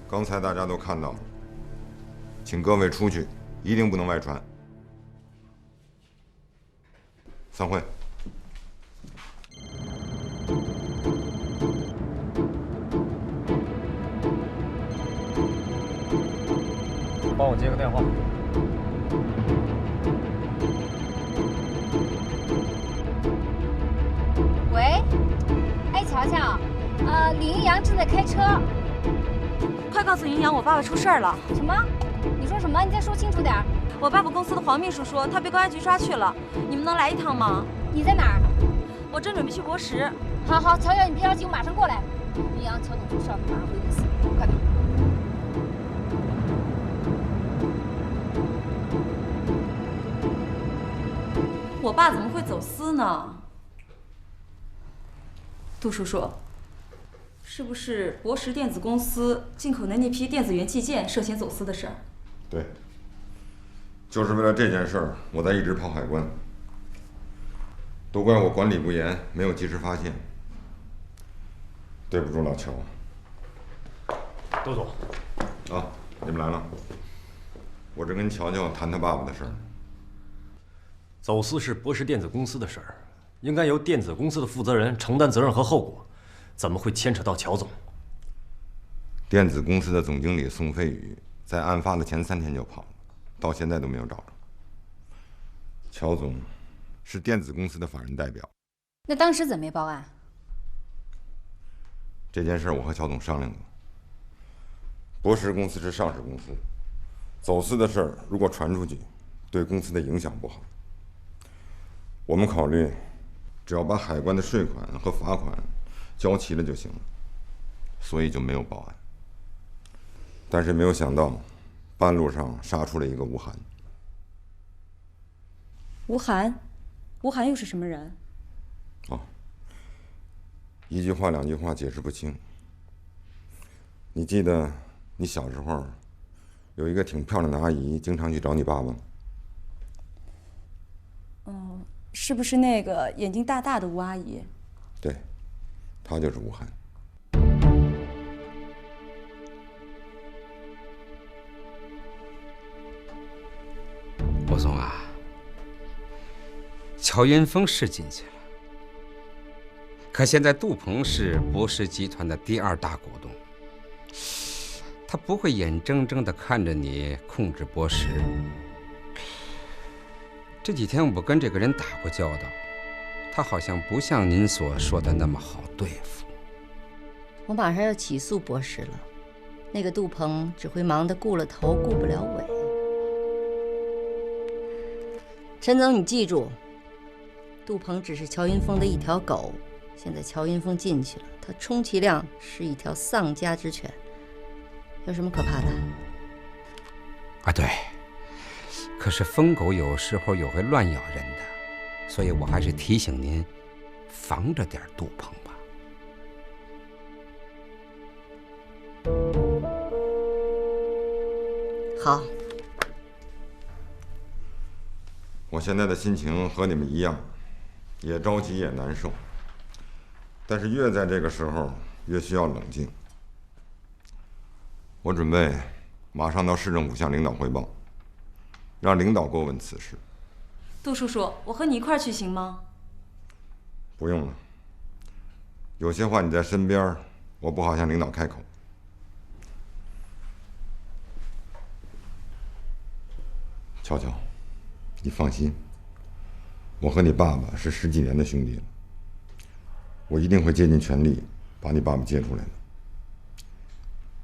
刚才大家都看到了，请各位出去，一定不能外传。散会。帮我接个电话。喂，哎，乔乔，李云阳正在开车。快告诉云阳，我爸爸出事儿了。什么？你说什么？你再说清楚点儿。我爸爸公司的黄秘书说他被公安局抓去了，你们能来一趟吗？你在哪儿？我正准备去博时。好好，乔乔，你别着急，我马上过来。云阳，乔总出事了，马上回公司，快点。我爸怎么会走私呢？杜叔叔，是不是博时电子公司进口的那批电子元器件涉嫌走私的事儿？对，就是为了这件事儿，我才一直跑海关。都怪我管理不严，没有及时发现。对不住老乔。窦总。啊，你们来了。我这跟乔乔谈他爸爸的事儿。走私是博时电子公司的事儿，应该由电子公司的负责人承担责任和后果，怎么会牵扯到乔总？电子公司的总经理宋飞宇在案发的前3天就跑了，到现在都没有找着。乔总是电子公司的法人代表。那当时怎么没报案？这件事我和乔总商量过。博时公司是上市公司，走私的事儿如果传出去，对公司的影响不好。我们考虑，只要把海关的税款和罚款交齐了就行了，所以就没有报案。但是没有想到，半路上杀出了一个吴晗。吴晗，吴晗又是什么人？哦，一句话2句话解释不清。你记得你小时候有一个挺漂亮的阿姨，经常去找你爸爸吗？哦，是不是那个眼睛大大的吴阿姨？对，她就是吴晗。吴总啊，乔云峰是进去了，可现在杜鹏是博时集团的第2大股东，他不会眼睁睁地看着你控制博时。这几天我跟这个人打过交道，他好像不像您所说的那么好对付。我马上要起诉博时了，那个杜鹏只会忙得顾了头顾不了尾。陈总，你记住，杜鹏只是乔云峰的一条狗，现在乔云峰进去了，他充其量是一条丧家之犬，有什么可怕的？啊，对。可是疯狗有时候也会乱咬人的，所以我还是提醒您，防着点杜鹏吧。好。我现在的心情和你们一样，也着急也难受。但是越在这个时候，越需要冷静。我准备马上到市政府向领导汇报，让领导过问此事。杜叔叔，我和你一块儿去行吗？不用了，有些话你在身边，我不好向领导开口。乔乔，你放心，我和你爸爸是10几年的兄弟了，我一定会竭尽全力把你爸爸接出来的。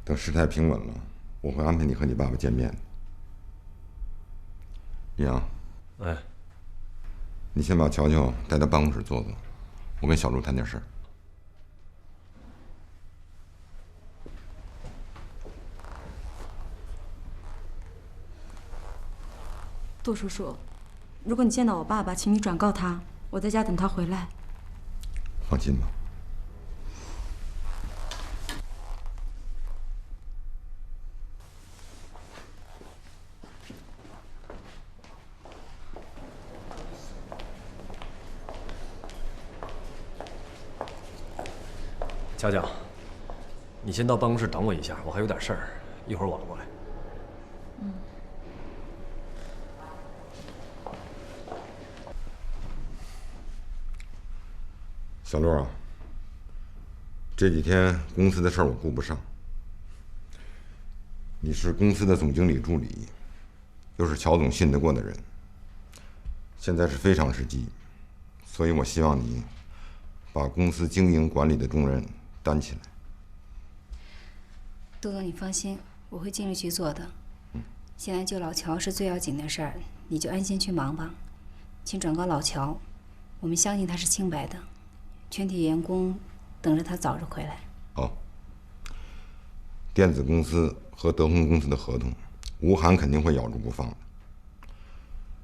等事态平稳了，我会安排你和你爸爸见面的。李阳，哎，你先把乔乔带到办公室坐坐，我跟小陆谈点事儿。杜叔叔，如果你见到我爸爸，请你转告他，我在家等他回来。放心吧。乔乔，你先到办公室等我一下，我还有点事儿，一会儿我过来。小陆啊，这几天公司的事儿我顾不上。你是公司的总经理助理，又是乔总信得过的人，现在是非常时机，所以我希望你把公司经营管理的重任担起来。杜总，你放心，我会尽力去做的。现在救老乔是最要紧的事儿，你就安心去忙吧。请转告老乔，我们相信他是清白的。全体员工等着他早日回来。好。电子公司和德宏公司的合同，吴晗肯定会咬住不放的。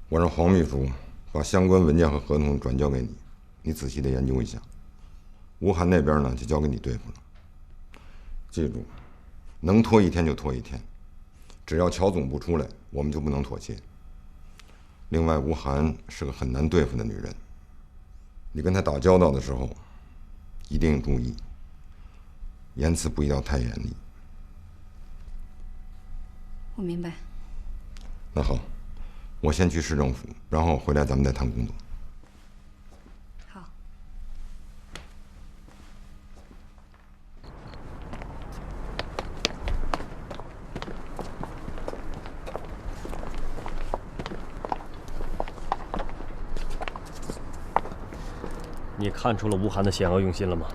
我让黄秘书把相关文件和合同转交给你，你仔细的研究一下。吴晗那边呢，就交给你对付了。记住，能拖一天就拖一天，只要乔总不出来，我们就不能妥协。另外，吴晗是个很难对付的女人。你跟他打交道的时候，一定注意，言辞不要太严厉。我明白。那好，我先去市政府，然后回来咱们再谈工作。好。你看出了吴晗的险恶用心了吗？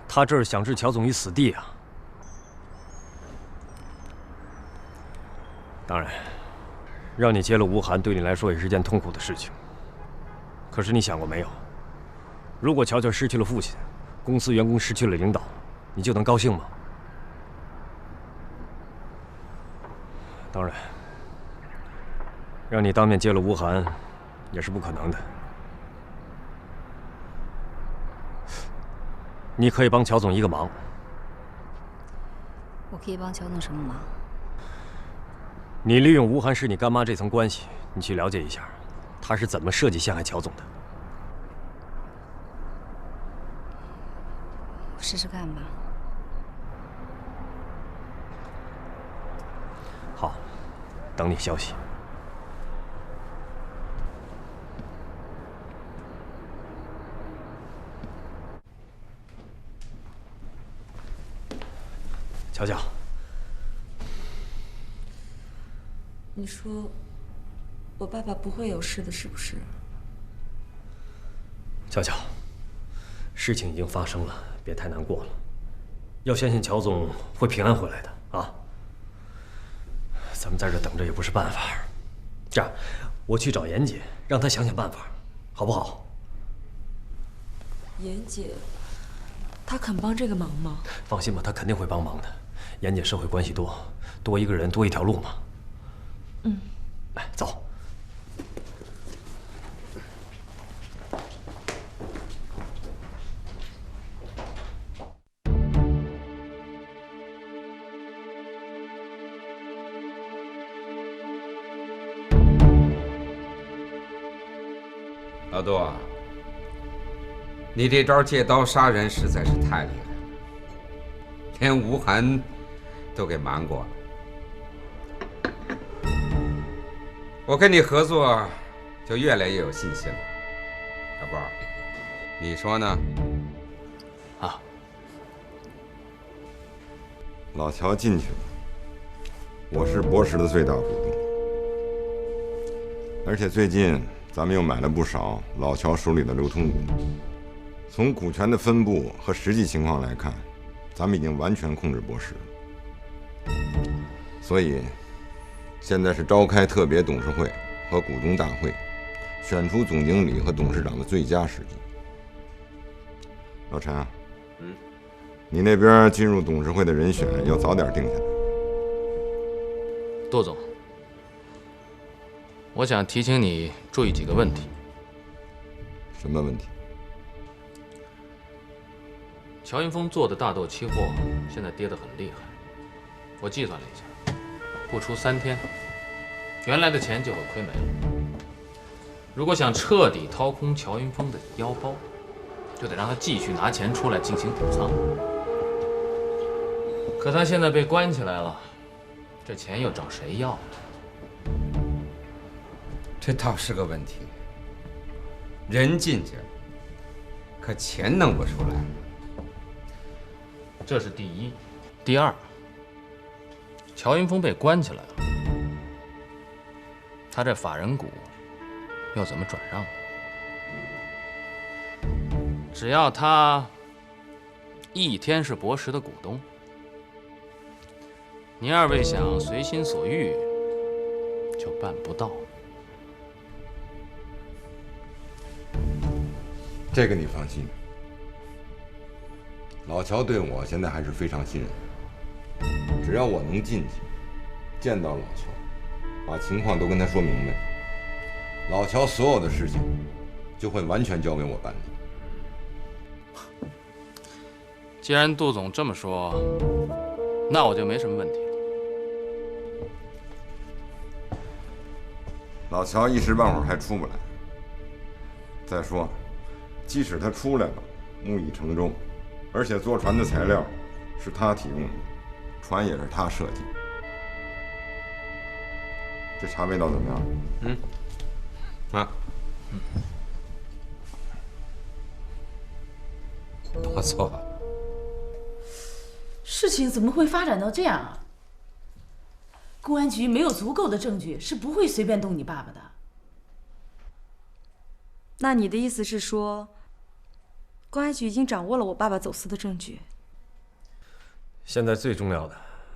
他这是想置乔总于死地啊！当然，让你接了吴晗，对你来说也是件痛苦的事情。可是你想过没有，如果乔乔失去了父亲，公司员工失去了领导，你就能高兴吗？当然，让你当面接了吴晗，也是不可能的。你可以帮乔总一个忙。我可以帮乔总什么忙？你利用吴晗是你干妈这层关系，你去了解一下，她是怎么设计陷害乔总的。我试试看吧。好，等你消息。乔乔，你说我爸爸不会有事的，是不是？乔乔，事情已经发生了，别太难过了。要相信乔总会平安回来的啊！咱们在这等着也不是办法。这样，我去找严姐，让她想想办法，好不好？严姐，她肯帮这个忙吗？放心吧，她肯定会帮忙的。严姐社会关系多，多一个人多一条路嘛。嗯，来，走。老杜，你这招借刀杀人实在是太厉害了，连吴晗都给瞒过了。我跟你合作就越来越有信心了，小波，你说呢？啊，老乔进去了，我是博时的最大股东，而且最近咱们又买了不少老乔手里的流通股。从股权的分布和实际情况来看，咱们已经完全控制博时了。所以，现在是召开特别董事会和股东大会，选出总经理和董事长的最佳时机。老陈啊，你那边进入董事会的人选要早点定下来。杜总，我想提醒你注意几个问题。什么问题？乔云峰做的大豆期货现在跌得很厉害，我计算了一下，不出3天，原来的钱就会亏没了。如果想彻底掏空乔云峰的腰包，就得让他继续拿钱出来进行补仓。可他现在被关起来了，这钱又找谁要？这倒是个问题。人进去了，可钱弄不出来。这是第一。第二，乔云峰被关起来了，他这法人股要怎么转让？只要他一天是博时的股东，您二位想随心所欲就办不到。这个你放心，老乔对我现在还是非常信任。只要我能进去见到老乔，把情况都跟他说明白，老乔所有的事情就会完全交给我办理。既然杜总这么说，那我就没什么问题了。老乔一时半会儿还出不来。再说，即使他出来了，木已成舟，而且坐船的材料是他提供的，船也是他设计。这茶味道怎么样？不错。事情怎么会发展到这样啊？公安局没有足够的证据，是不会随便动你爸爸的。那你的意思是说，公安局已经掌握了我爸爸走私的证据？现在最重要的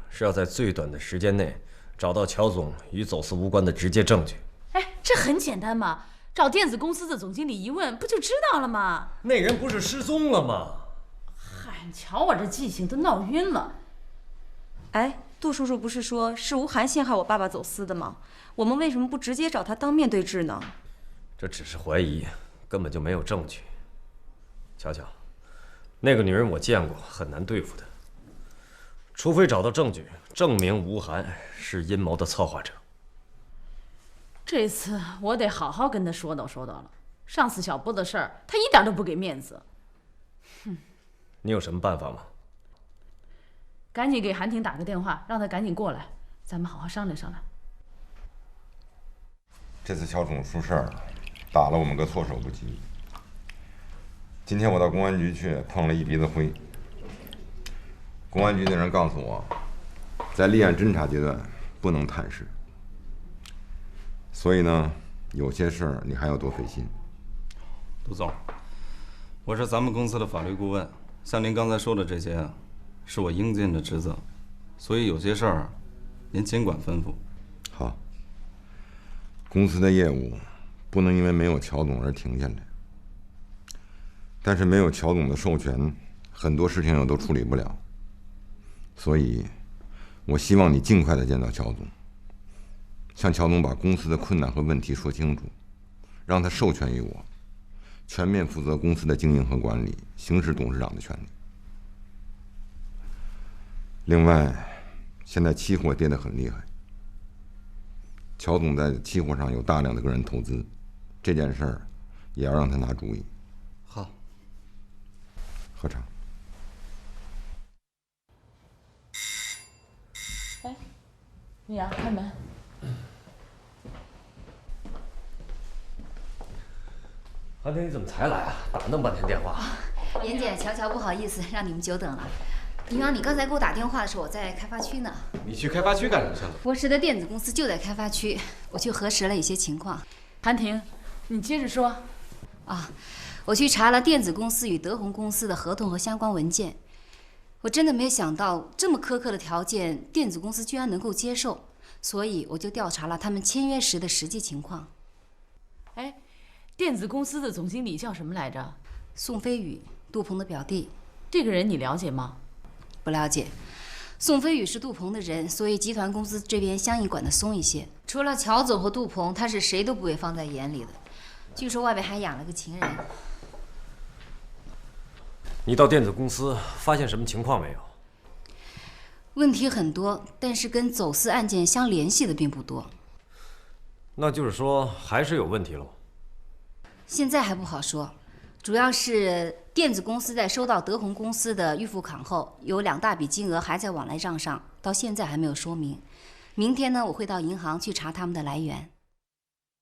是要在最短的时间内找到乔总与走私无关的直接证据。哎，这很简单嘛，找电子公司的总经理一问，不就知道了吗？那人不是失踪了吗？嗨，你瞧我这记性都闹晕了。哎，杜叔叔不是说是吴晗陷害我爸爸走私的吗？我们为什么不直接找他当面对质呢？这只是怀疑，根本就没有证据。瞧瞧，那个女人我见过，很难对付的。除非找到证据证明吴晗是阴谋的策划者。这次我得好好跟他说道说道了。上次小波的事儿，他一点都不给面子。哼，你有什么办法吗？赶紧给韩婷打个电话，让他赶紧过来，咱们好好商量商量。这次乔总出事儿了，打了我们个措手不及。今天我到公安局去，碰了一鼻子灰。公安局的人告诉我，在立案侦查阶段不能探视，所以呢，有些事儿你还要多费心。杜总，我是咱们公司的法律顾问，像您刚才说的这些，是我应尽的职责，所以有些事儿，您尽管吩咐。好。公司的业务不能因为没有乔总而停下来，但是没有乔总的授权，很多事情又都处理不了。所以，我希望你尽快的见到乔总，向乔总把公司的困难和问题说清楚，让他授权于我，全面负责公司的经营和管理，行使董事长的权利。另外，现在期货跌得很厉害。乔总在期货上有大量的个人投资，这件事儿也要让他拿主意。好，喝茶。哎，玉阳，开门。韩婷，你怎么才来啊？打那么半天电话。妍姐，乔，不好意思，让你们久等了。云阳，你刚才给我打电话的时候，我在开发区呢。你去开发区干什么去了？博士的电子公司就在开发区，我去核实了一些情况。韩婷，你接着说。啊，我去查了电子公司与德宏公司的合同和相关文件，我真的没想到这么苛刻的条件，电子公司居然能够接受，所以我就调查了他们签约时的实际情况。哎，电子公司的总经理叫什么来着？宋飞宇，杜鹏的表弟。这个人你了解吗？不了解。宋飞宇是杜鹏的人，所以集团公司这边相应管得松一些。除了乔总和杜鹏，他是谁都不会放在眼里的。据说外边还养了个情人。你到电子公司发现什么情况没有？问题很多，但是跟走私案件相联系的并不多。那就是说还是有问题喽。现在还不好说，主要是电子公司在收到德宏公司的预付款后，有2大笔金额还在往来账上，到现在还没有说明。明天呢，我会到银行去查他们的来源。